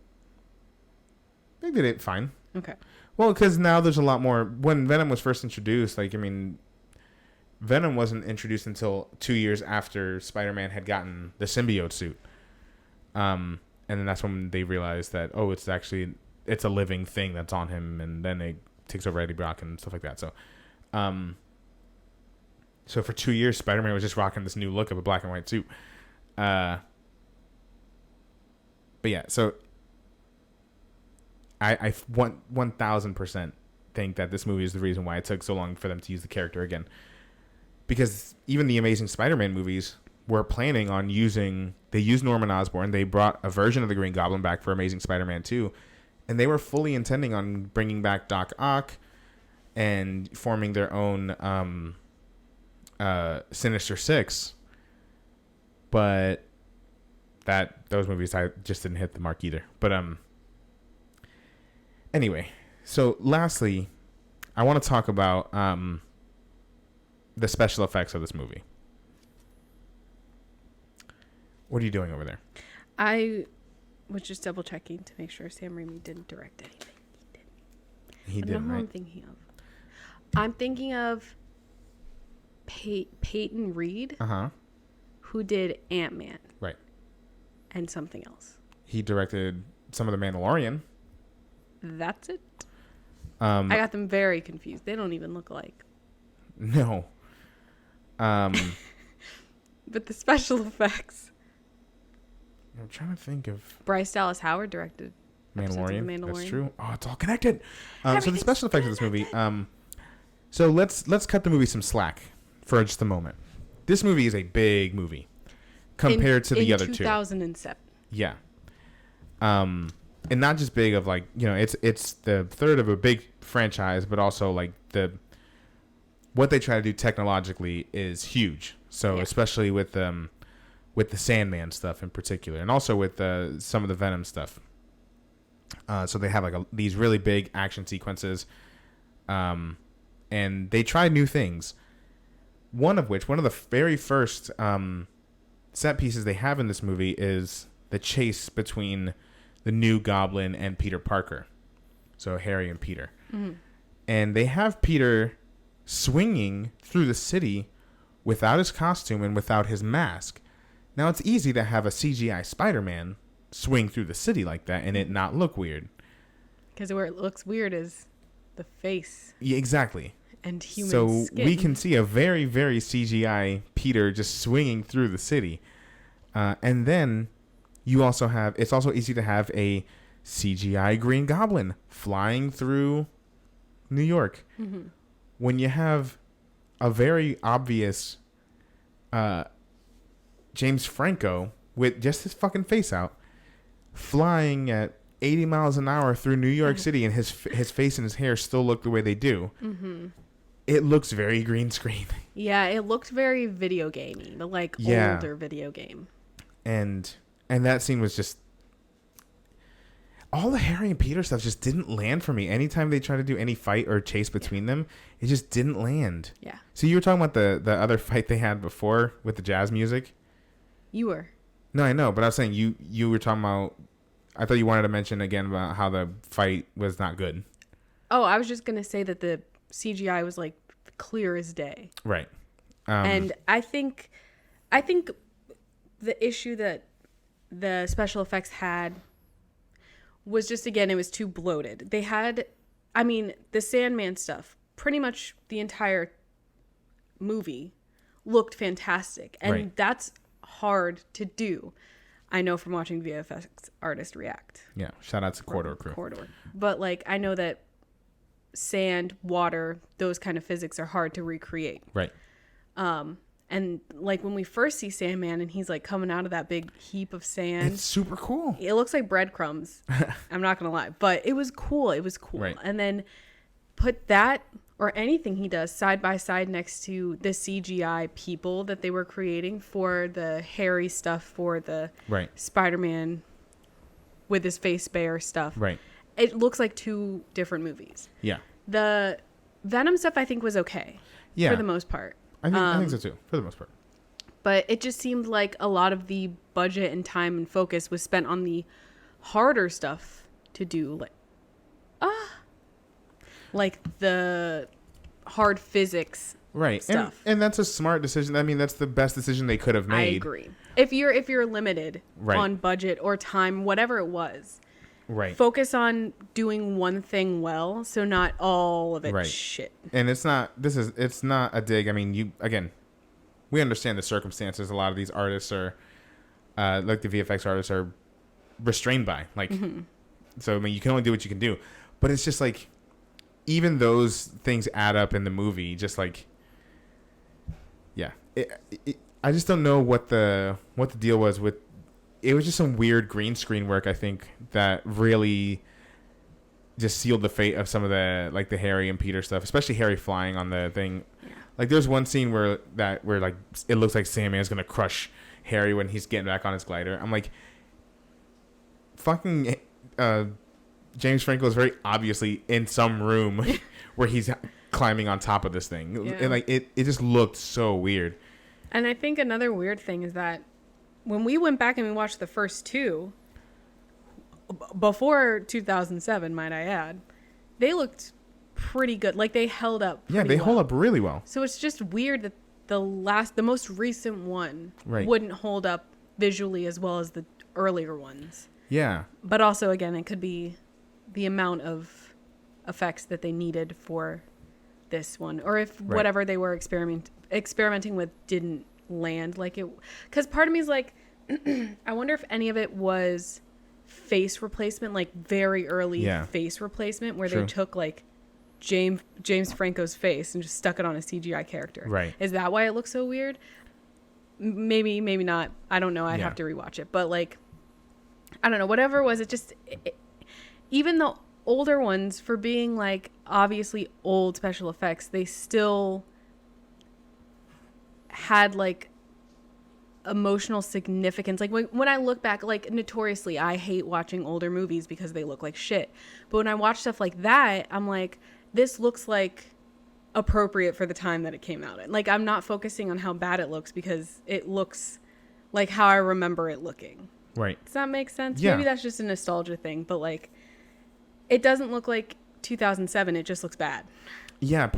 They did it fine. Okay. Well, because now there's a lot more. When Venom was first introduced, like, I mean, Venom wasn't introduced until 2 years after Spider-Man had gotten the symbiote suit. And then that's when they realized that, oh, it's a living thing that's on him, and then it takes over Eddie Brock and stuff like that. So, so for 2 years, Spider-Man was just rocking this new look of a black and white suit. But yeah, so I 1000% think that this movie is the reason why it took so long for them to use the character again. Because even the Amazing Spider-Man movies were planning on they used Norman Osborn. They brought a version of the Green Goblin back for Amazing Spider-Man 2. And they were fully intending on bringing back Doc Ock and forming their own Sinister Six. But those movies just didn't hit the mark either. But anyway, so lastly, I want to talk about the special effects of this movie. What are you doing over there? I was just double checking to make sure Sam Raimi didn't direct anything. He didn't, I don't know right? who I'm thinking of. I'm thinking of Peyton Reed, who did Ant-Man. Right. And something else. He directed some of The Mandalorian. That's it. I got them very confused. They don't even look alike. No. But the special effects. I'm trying to think of Bryce Dallas Howard directed Mandalorian. That's true. Oh, it's all connected. So the Everything's special effects of this movie. So let's cut the movie some slack for just a moment. This movie is a big movie compared to the other two. 2007. Yeah. And not just big of like, it's the third of a big franchise, but also like what they try to do technologically is huge. So especially with the Sandman stuff in particular, and also with some of the Venom stuff. So they have like these really big action sequences, and they try new things. One of the very first set pieces they have in this movie is the chase between the new Goblin and Peter Parker. So Harry and Peter. Mm-hmm. And they have Peter swinging through the city without his costume and without his mask. Now, it's easy to have a CGI Spider-Man swing through the city like that and it not look weird. Because where it looks weird is the face. Yeah, exactly. And human skin. So we can see a very, very CGI Peter just swinging through the city. And then it's also easy to have a CGI Green Goblin flying through New York. Mm-hmm. When you have a very obvious James Franco with just his fucking face out flying at 80 miles an hour through New York City, and his face and his hair still look the way they do. Mm-hmm. It looks very green screen. Yeah, it looked very video gamey, but like older video game. And that scene was just all the Harry and Peter stuff just didn't land for me. Anytime they tried to do any fight or chase between them, it just didn't land. Yeah. So you were talking about the other fight they had before with the jazz music? You were. No, I know, but I was saying you were talking about. I thought you wanted to mention again about how the fight was not good. Oh, I was just gonna say that the CGI was like clear as day. Right. And I think the issue that the special effects had was just, again, it was too bloated. They had, the Sandman stuff, pretty much the entire movie looked fantastic. And that's hard to do. I know from watching VFX artists react. Yeah, shout out to Corridor Crew. But like, I know that sand, water, those kind of physics are hard to recreate. Right. And like when we first see Sandman and he's like coming out of that big heap of sand. It's super cool. It looks like breadcrumbs. I'm not going to lie. But it was cool. It was cool. Right. And then put that or anything he does side by side next to the CGI people that they were creating for the Harry stuff, for the Spider-Man with his face bare stuff. Right. It looks like two different movies. Yeah. The Venom stuff I think was okay. Yeah. For the most part. I think so too, for the most part. But it just seemed like a lot of the budget and time and focus was spent on the harder stuff to do, like the hard physics stuff. And that's a smart decision. I mean, that's the best decision they could have made. I agree. If you're limited on budget or time, whatever it was, focus on doing one thing well, so not all of it shit. And it's not a dig. I mean, we understand the circumstances a lot of these artists are like the VFX artists are restrained by. Like So I mean, you can only do what you can do. But it's just like, even those things add up in the movie. Just like, yeah, I just don't know what the deal was with. It was just some weird green screen work, I think, that really just sealed the fate of some of the like the Harry and Peter stuff, especially Harry flying on the thing. Yeah. Like there's one scene where like it looks like Sandman's gonna crush Harry when he's getting back on his glider. I'm like, fucking James Franco is very obviously in some room where he's climbing on top of this thing, and like it just looked so weird. And I think another weird thing is that when we went back and we watched the first two, before 2007, might I add, they looked pretty good. Like they held up. Yeah, they hold up really well. So it's just weird that the most recent one right. wouldn't hold up visually as well as the earlier ones. Yeah. But also, again, it could be the amount of effects that they needed for this one, or if whatever they were experimenting with didn't land like it. Because part of me is like, I wonder if any of it was face replacement, like very early face replacement, where they took like James Franco's face and just stuck it on a CGI character. Right. Is that why it looks so weird? Maybe not. I don't know. I'd have to rewatch it. But like, I don't know. Whatever it was, even the older ones, for being like obviously old special effects, they still had like emotional significance. Like when I look back, like notoriously I hate watching older movies because they look like shit, but when I watch stuff like that, I'm like, this looks like appropriate for the time that it came out in. Like I'm not focusing on how bad it looks because it looks like how I remember it looking. Right. Does that make sense? Yeah. Maybe that's just a nostalgia thing, but like it doesn't look like 2007. It just looks bad. Yeah,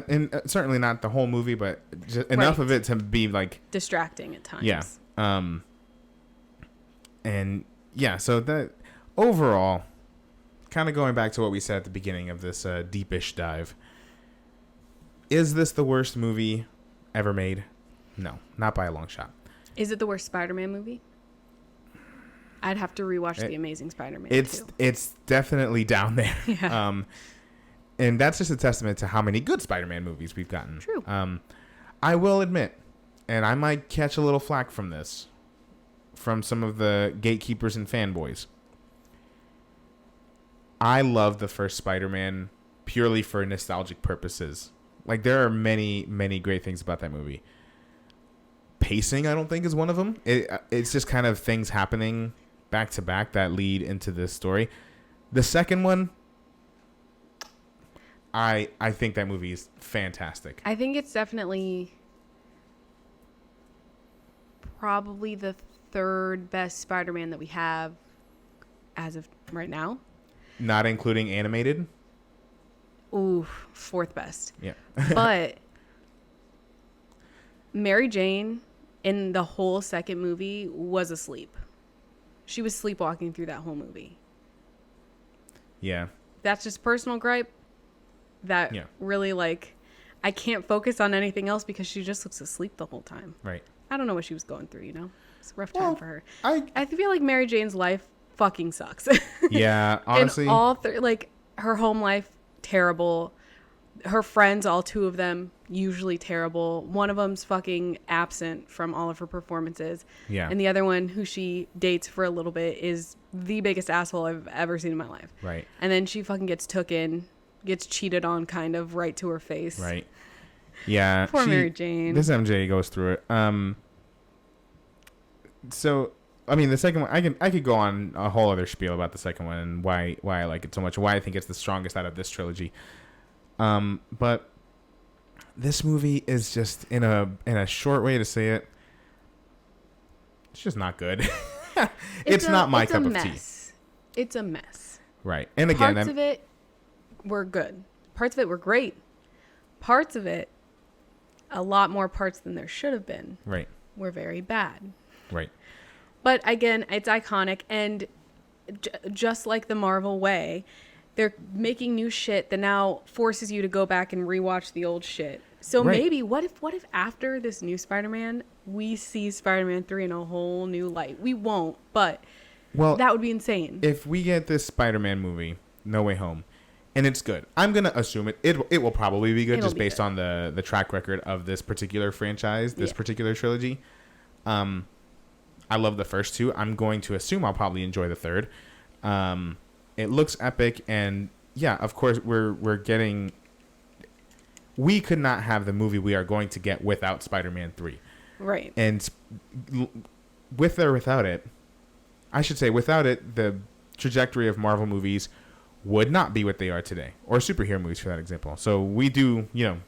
and certainly not the whole movie, but just enough of it to be like distracting at times. Yeah. And yeah, so that overall, kind of going back to what we said at the beginning of this deepish dive, is this the worst movie ever made? No, not by a long shot. Is it the worst Spider-Man movie? I'd have to rewatch The Amazing Spider-Man. It's definitely down there. Yeah. And that's just a testament to how many good Spider-Man movies we've gotten. True. I will admit, and I might catch a little flack from this, from some of the gatekeepers and fanboys. I love the first Spider-Man purely for nostalgic purposes. Like, there are many, many great things about that movie. Pacing, I don't think, is one of them. It's just kind of things happening back to back that lead into this story. The second one, I think that movie is fantastic. I think it's definitely probably the third best Spider-Man that we have as of right now. Not including animated? Ooh, fourth best. Yeah. But Mary Jane in the whole second movie was asleep. She was sleepwalking through that whole movie. Yeah. That's just personal gripe. That really, like, I can't focus on anything else because she just looks asleep the whole time. Right. I don't know what she was going through, you know? It's a rough time for her. I feel like Mary Jane's life fucking sucks. Yeah, honestly. And all like, her home life, terrible. Her friends, all two of them, usually terrible. One of them's fucking absent from all of her performances. Yeah. And the other one, who she dates for a little bit, is the biggest asshole I've ever seen in my life. Right. And then she fucking gets gets cheated on kind of right to her face. Right. Yeah. Poor Mary Jane. This MJ goes through it. So, I mean, the second one, I could go on a whole other spiel about the second one and why I like it so much, why I think it's the strongest out of this trilogy. But this movie is just, in a short way to say it, it's just not good. It's not my cup of tea. It's a mess. Right. And again, parts of it were good. Parts of it were great. Parts of it, a lot more parts than there should have been. Right. Were very bad. Right. But again, it's iconic, and just like the Marvel way, they're making new shit that now forces you to go back and rewatch the old shit. So maybe what if after this new Spider-Man, we see Spider-Man 3 in a whole new light? We won't, but Well, that would be insane. If we get this Spider-Man movie, No Way Home, and it's good, I'm gonna assume it will probably be good, just based on the track record of this particular franchise, this particular trilogy. I love the first two. I'm going to assume I'll probably enjoy the third. It looks epic, and yeah, of course we're getting. We could not have the movie we are going to get without Spider-Man 3. Right. And with or without it, I should say without it, the trajectory of Marvel movies would not be what they are today, or superhero movies for that example. So we do, we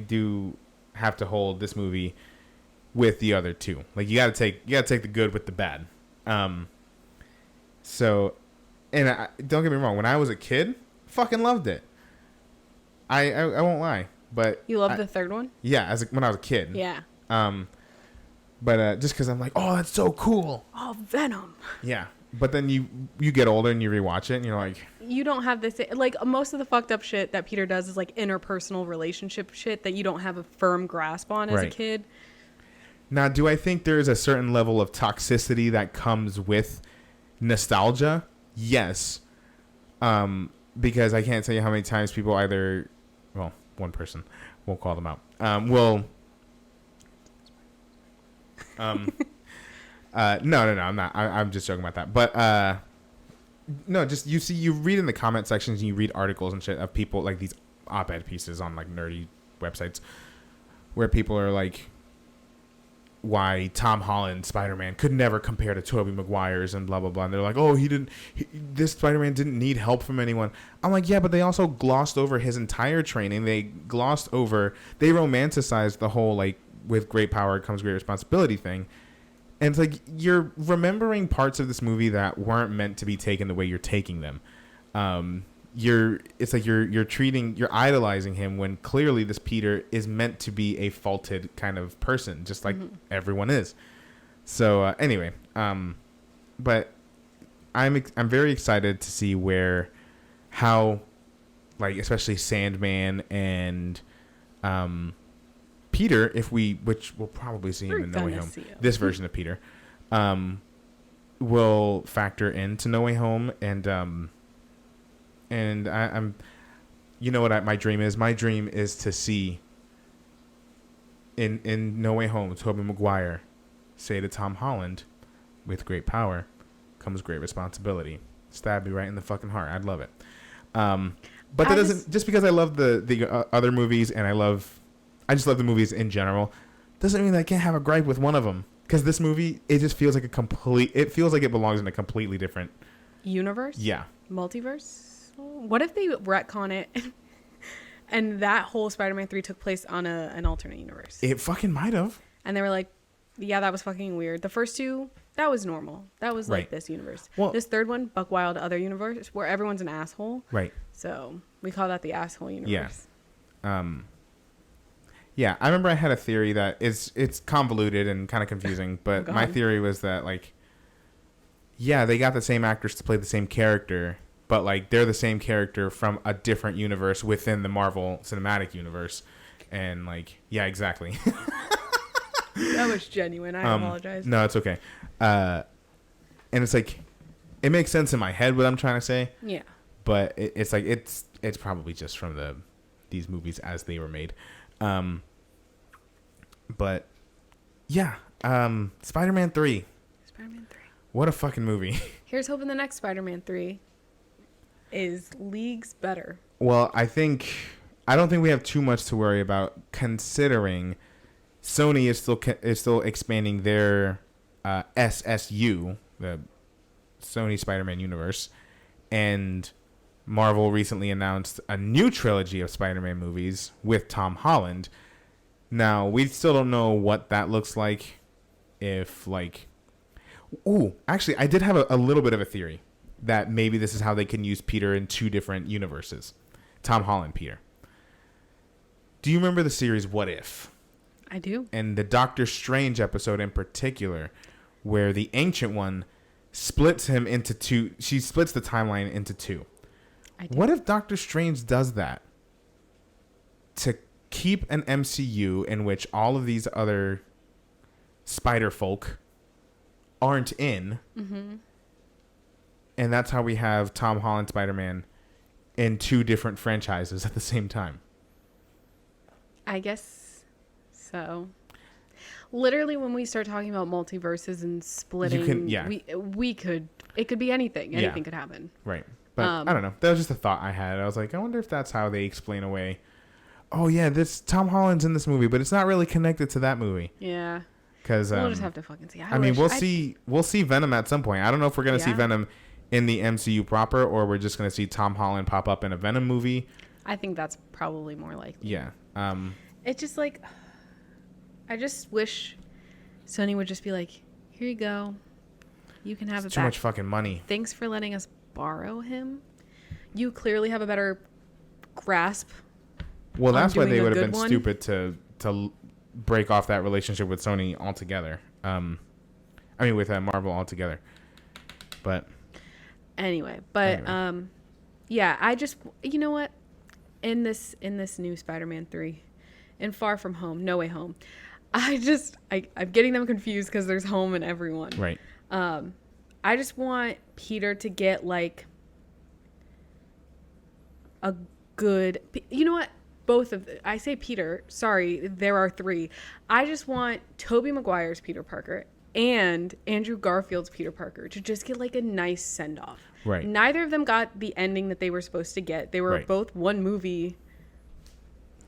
do have to hold this movie with the other two. Like you got to take the good with the bad. So, and don't get me wrong, when I was a kid, fucking loved it. I won't lie, but you loved the third one? Yeah, when I was a kid. Yeah. But just because I'm like, oh, that's so cool. Oh, Venom. Yeah. But then you get older and you rewatch it and you're like, you don't have this, like, most of the fucked up shit that Peter does is like interpersonal relationship shit that you don't have a firm grasp on as a kid. Now, do I think there is a certain level of toxicity that comes with nostalgia? Yes. Because I can't tell you how many times people either, well, one person, we'll call them out, no, I'm not. I'm just joking about that. But no, just you read in the comment sections and you read articles and shit of people, like these op-ed pieces on like nerdy websites where people are like, why Tom Holland Spider-Man could never compare to Tobey Maguire's and blah blah blah. And they're like, oh, this Spider-Man didn't need help from anyone. I'm like, yeah, but they also glossed over his entire training. They romanticized the whole like with great power comes great responsibility thing. And it's like you're remembering parts of this movie that weren't meant to be taken the way you're taking them. You're idolizing him when clearly this Peter is meant to be a faulted kind of person, just like everyone is. So anyway, but I'm very excited to see how, like especially Sandman and Peter, which we'll probably see him in No Way Home, this version of Peter, will factor into No Way Home, and I'm, you know what my dream is? My dream is to see in No Way Home, Tobey Maguire say to Tom Holland, with great power comes great responsibility. Stab me right in the fucking heart. I'd love it. But that doesn't, just because I love the other movies and I just love the movies in general, doesn't mean that I can't have a gripe with one of them. Because this movie, it just feels like it feels like it belongs in a completely different universe. Yeah. Multiverse. What if they retcon it and that whole Spider-Man 3 took place on an alternate universe? It fucking might have. And they were like, yeah, that was fucking weird. The first two, that was normal. That was like this universe. Well, this third one, Buck Wild Other Universe, where everyone's an asshole. Right. So we call that the asshole universe. Yeah. Yeah, I remember I had a theory that it's convoluted and kind of confusing, but my theory was that, like, yeah, they got the same actors to play the same character, but, like, they're the same character from a different universe within the Marvel Cinematic Universe. And, like, yeah, exactly. That was genuine. I apologize. No, it's okay. And it's, like, it makes sense in my head what I'm trying to say. Yeah. But it's, like, it's probably just from these movies as they were made. But yeah, Spider-Man 3. Spider-Man 3. What a fucking movie. Here's hoping the next Spider-Man 3 is leagues better. Well, I don't think we have too much to worry about, considering Sony is still expanding their SSU, the Sony Spider-Man universe, and Marvel recently announced a new trilogy of Spider-Man movies with Tom Holland. Now, we still don't know what that looks like. If, like... Ooh, actually, I did have a little bit of a theory that maybe this is how they can use Peter in two different universes. Tom Holland Peter. Do you remember the series What If? I do. And the Doctor Strange episode in particular, where the Ancient One splits him into two... She splits the timeline into two. What if Doctor Strange does that to keep an MCU in which all of these other spider folk aren't in. Mm-hmm. And that's how we have Tom Holland Spider-Man in 2 different franchises at the same time. I guess so. Literally, when we start talking about multiverses and splitting, we could, it could be anything. Anything could happen. Right. But I don't know. That was just a thought I had. I was like, I wonder if that's how they explain away. Oh yeah, this Tom Holland's in this movie, but it's not really connected to that movie. Yeah. Because we'll just have to fucking see. We'll see Venom at some point. I don't know if we're gonna see Venom in the MCU proper, or we're just gonna see Tom Holland pop up in a Venom movie. I think that's probably more likely. Yeah. It's just like, I just wish Sony would just be like, here you go, you can have it back. Too much fucking money. Thanks for letting us borrow him. You clearly have a better grasp. Well, that's why they would have been stupid to break off that relationship with Sony altogether. With Marvel altogether. But anyway. Yeah, I just, you know what? In this new Spider-Man 3, in Far From Home, No Way Home, I'm getting them confused because there's home in everyone. Right. I just want Peter to get like a good, you know what? I say Peter, sorry, there are 3. I just want Tobey Maguire's Peter Parker and Andrew Garfield's Peter Parker to just get like a nice send-off. Right. Neither of them got the ending that they were supposed to get. They were both one movie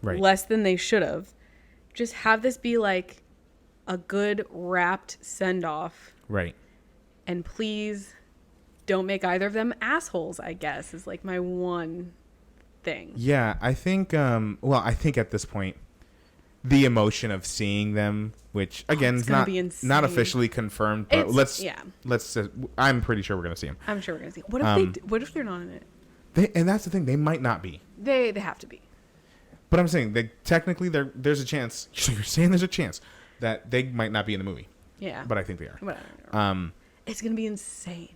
less than they should have. Just have this be like a good wrapped send-off. Right. And please don't make either of them assholes, I guess, is like my one thing. Yeah, I think I think at this point the emotion of seeing them, which again is not officially confirmed, but let's I'm pretty sure we're going to see them. I'm sure we're going to see them. What if they're not in it? And that's the thing, they might not be. They have to be. But I'm saying technically there's a chance. You're saying there's a chance that they might not be in the movie. Yeah. But I think they are. It's going to be insane.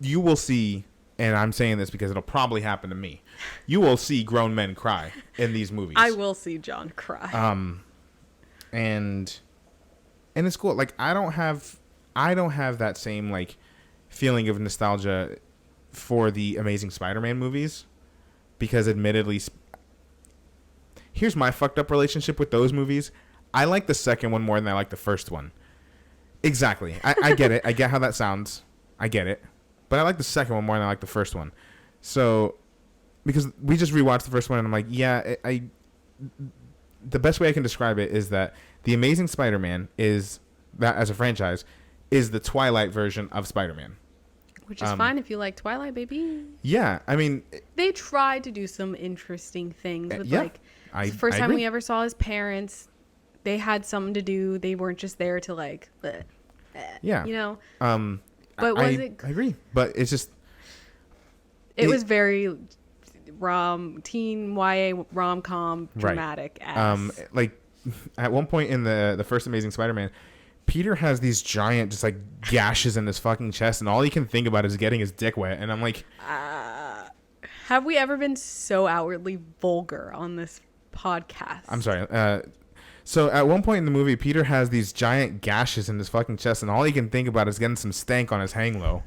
You will see, and I'm saying this because it'll probably happen to me. You will see grown men cry in these movies. I will see John cry. And it's cool. Like I don't have that same like feeling of nostalgia for the Amazing Spider-Man movies, because admittedly, here's my fucked up relationship with those movies. I like the second one more than I like the first one. Exactly. I get it. I get how that sounds. I get it. But I like the second one more than I like the first one. So, because we just rewatched the first one and I'm like, yeah, the best way I can describe it is that The Amazing Spider-Man is, that as a franchise, is the Twilight version of Spider-Man. Which is fine if you like Twilight, baby. Yeah, I mean... They tried to do some interesting things. With the first time we ever saw his parents, they had something to do. They weren't just there to like... yeah. You know? But I agree. But it's just... It was very teen YA rom-com dramatic ass. Like, at one point in the first Amazing Spider-Man, Peter has these giant, just like gashes in his fucking chest, and all he can think about is getting his dick wet. And I'm like, have we ever been so outwardly vulgar on this podcast? I'm sorry. So at one point in the movie, Peter has these giant gashes in his fucking chest, and all he can think about is getting some stank on his hang low.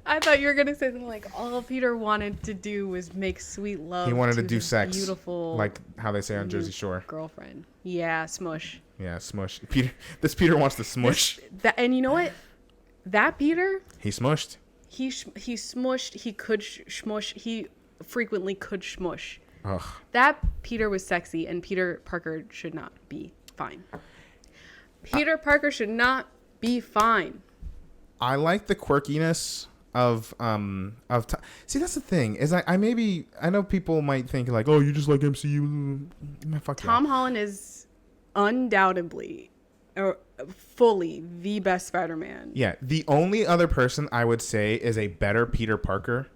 I thought you were gonna say something like all Peter wanted to do was make sweet love. He wanted to do sex, beautiful, like how they say on Jersey Shore. Girlfriend, yeah, smush. Yeah, smush. Peter wants to smush. And you know what? That Peter, he smushed. He smushed. He could smush. He frequently could smush. Ugh. That Peter was sexy, and Peter Parker should not be fine. Peter Parker should not be fine. I like the quirkiness of see, that's the thing is I know people might think like, oh, you just like MCU. Fuck Tom Holland is undoubtedly fully the best Spider-Man. Yeah, the only other person I would say is a better Peter Parker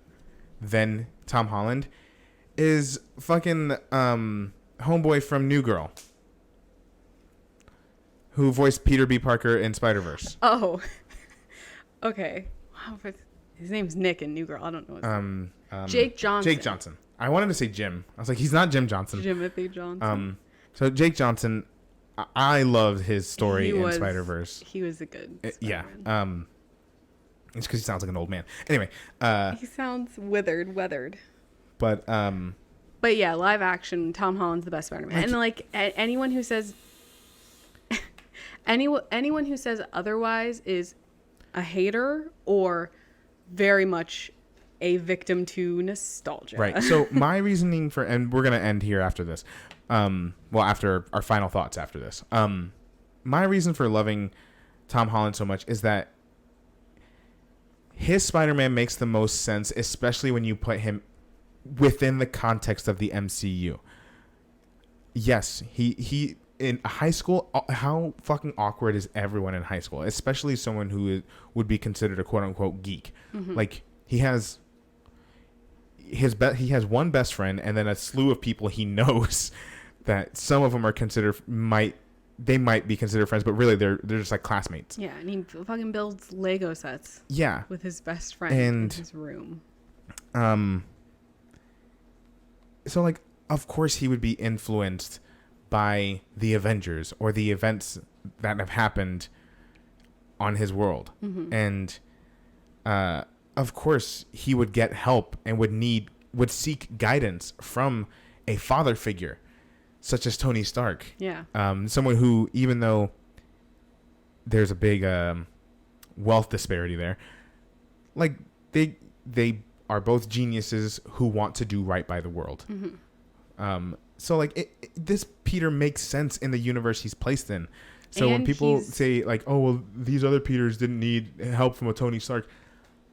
than Tom Holland is fucking homeboy from New Girl, who voiced Peter B. Parker in Spider-Verse. Oh, okay. Wow, his name's Nick in New Girl. I don't know his name. Jake Johnson. Jake Johnson. I wanted to say Jim. I was like, he's not Jim Johnson. Jimothy Johnson. So Jake Johnson, I loved his story in was, Spider-Verse. He was a good Spider-Man. Yeah. It's because he sounds like an old man. Anyway. He sounds weathered. But yeah, live action, Tom Holland's the best Spider-Man. And like anyone who says anyone who says otherwise is a hater or very much a victim to nostalgia. Right. So my reasoning for, and we're gonna end here after this. After our final thoughts after this. My reason for loving Tom Holland so much is that his Spider-Man makes the most sense, especially when you put him within the context of the MCU. Yes, he in high school, how fucking awkward is everyone in high school, especially someone who would be considered a quote unquote geek. Mm-hmm. Like he has one best friend and then a slew of people he knows that some of them are might be considered friends, but really they're just like classmates. Yeah, and he fucking builds Lego sets. Yeah, with his best friend in his room. So like, of course he would be influenced by the Avengers or the events that have happened on his world. Mm-hmm. And of course he would get help and would seek guidance from a father figure such as Tony Stark. Yeah. Someone who, even though there's a big wealth disparity there, like they are both geniuses who want to do right by the world. Mm-hmm. So like this Peter makes sense in the universe he's placed in. So and when people say like, oh, well, these other Peters didn't need help from a Tony Stark,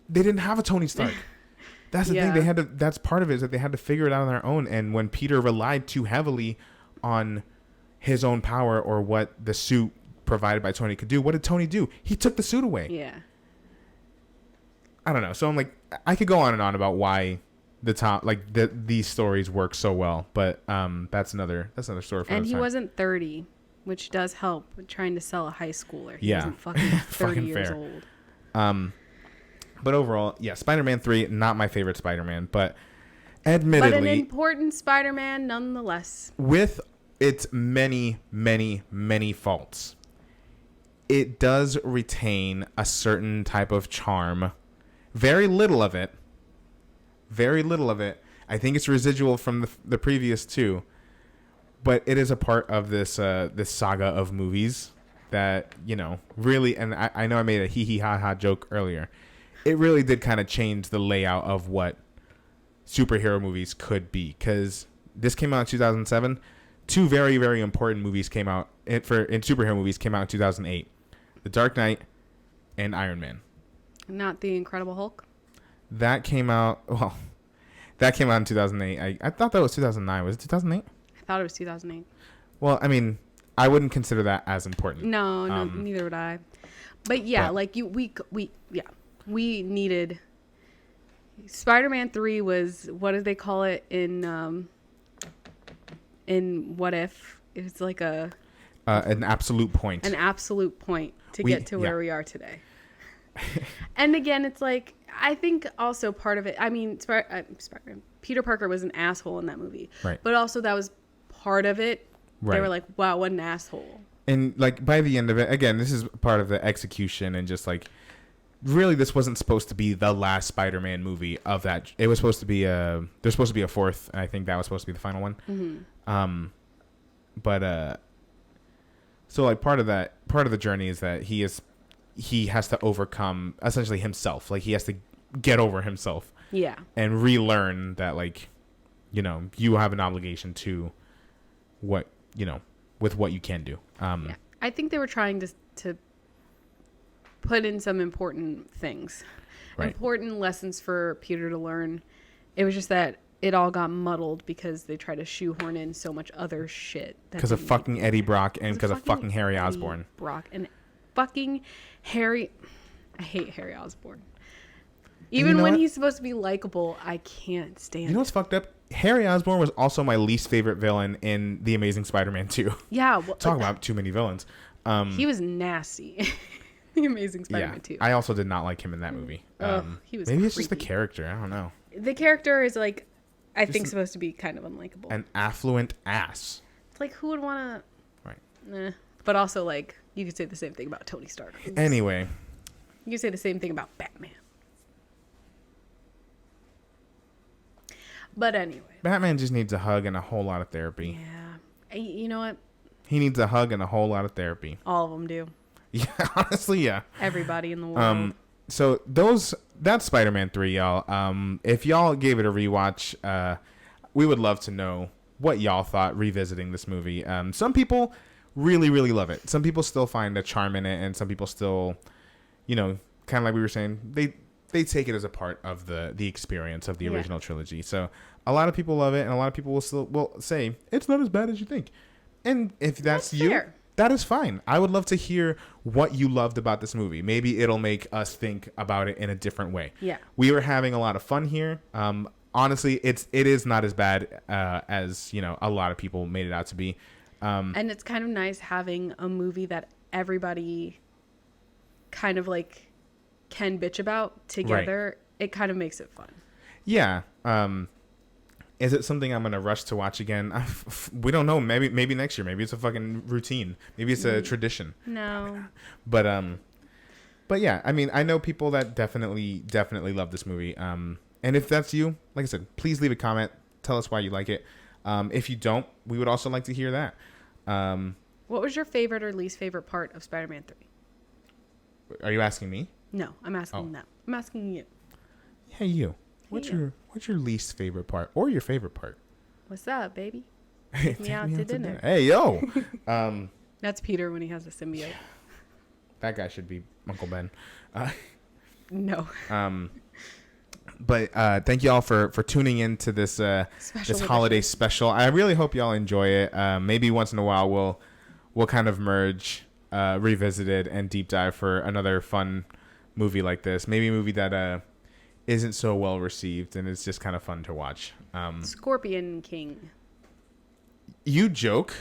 they didn't have a Tony Stark. That's the thing. They had to. That's part of it, is that they had to figure it out on their own. And when Peter relied too heavily on his own power or what the suit provided by Tony could do, what did Tony do? He took the suit away. Yeah. I don't know. So I'm like, I could go on and on about why these stories work so well, but that's another story for And he time. wasn't 30, which does help with trying to sell a high schooler. He Yeah. wasn't fucking 30 Fucking years fair. old. But overall, yeah, Spider-Man 3, not my favorite Spider-Man, but admittedly, but an important Spider-Man nonetheless. With its many, many, many faults, it does retain a certain type of charm. Very little of it. I think it's residual from the previous two, but it is a part of this saga of movies that, you know, really, and I know I made a hee ha ha joke earlier. It really did kind of change the layout of what superhero movies could be, because this came out in 2007. Two very, very important movies came out in superhero movies came out in 2008: The Dark Knight and Iron Man. Not The Incredible Hulk? That came out in 2008. I thought that was 2009. Was it 2008? I thought it was 2008. Well, I mean, I wouldn't consider that as important. No, neither would I. But yeah, we needed Spider-Man 3 was, what did they call it in What If? It was like an absolute point. An absolute point to get to where we are today. And again, it's like, I think also part of it, I mean, Spider-Man, Peter Parker was an asshole in that movie. Right. But also that was part of it. Right. They were like, wow, what an asshole. And like by the end of it, again, this is part of the execution, and just like, really, this wasn't supposed to be the last Spider-Man movie of that. It was supposed to be there's supposed to be a fourth, and I think that was supposed to be the final one. Mm-hmm. So like part of the journey is that he has to overcome essentially himself. Like he has to get over himself. Yeah. And relearn that, like, you know, you have an obligation to what, you know, with what you can do. Yeah. I think they were trying to put in some important things, right. Important lessons for Peter to learn. It was just that it all got muddled because they tried to shoehorn in so much other shit. Because of fucking Eddie Brock and because of fucking Harry Osborn. Brock and fucking Harry. I hate Harry Osborn. Even when he's supposed to be likable, I can't stand it. You know what's fucked up? Harry Osborn was also my least favorite villain in The Amazing Spider-Man 2. Yeah. Well, talk about too many villains. He was nasty. The Amazing Spider-Man 2. I also did not like him in that movie. He was maybe creepy. It's just the character. I don't know. The character is like, I think supposed to be kind of unlikable. An affluent ass. It's like, who would want to... Right. But also, like, you could say the same thing about Tony Stark. Anyway. You could say the same thing about Batman. But anyway. Batman just needs a hug and a whole lot of therapy. Yeah. You know what? He needs a hug and a whole lot of therapy. All of them do. Yeah, honestly, yeah. Everybody in the world. So that's Spider-Man 3, y'all. If y'all gave it a rewatch, we would love to know what y'all thought revisiting this movie. Some people really, really love it. Some people still find a charm in it, and some people still, you know, kind of like we were saying, they take it as a part of the experience of the original trilogy. So a lot of people love it, and a lot of people will say it's not as bad as you think. And if that's you, fair. That is fine. I would love to hear what you loved about this movie. Maybe it'll make us think about it in a different way. Yeah. We were having a lot of fun here. Honestly, it is not as bad as, you know, a lot of people made it out to be. And it's kind of nice having a movie that everybody kind of like can bitch about together. Right. It kind of makes it fun. Yeah. Is it something I'm gonna rush to watch again? We don't know. Maybe next year. Maybe it's a fucking routine. Maybe it's a tradition. No. But yeah. I mean, I know people that definitely love this movie. And if that's you, like I said, please leave a comment. Tell us why you like it. If you don't, we would also like to hear that. What was your favorite or least favorite part of Spider-Man 3? Are you asking me? No, I'm asking them. I'm asking you. Hey, you. What's your least favorite part or your favorite part? What's up, baby? Take me out to dinner. Hey, yo. That's Peter when he has a symbiote. That guy should be Uncle Ben. No. But thank you all for tuning in to this holiday special. I really hope y'all enjoy it. Maybe once in a while we'll kind of merge Revisited and Deep Dive for another fun movie like this. Maybe a movie that isn't so well received and it's just kind of fun to watch. Scorpion King. You joke?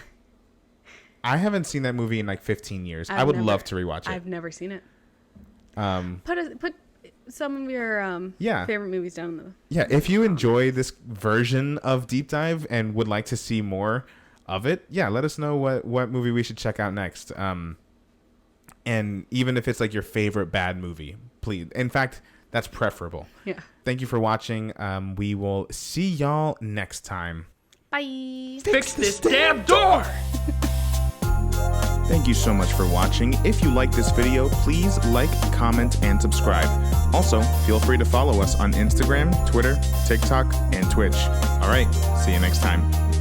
I haven't seen that movie in like 15 years. I would love to rewatch it. I've never seen it. Put some of your favorite movies down the. Yeah, if you enjoy this version of Deep Dive and would like to see more of it, yeah, let us know what movie we should check out next. And even if it's like your favorite bad movie, please. In fact, that's preferable. Yeah. Thank you for watching. We will see y'all next time. Bye. Fix this damn door! Thank you so much for watching. If you like this video, please like, comment, and subscribe. Also, feel free to follow us on Instagram, Twitter, TikTok, and Twitch. All right, see you next time.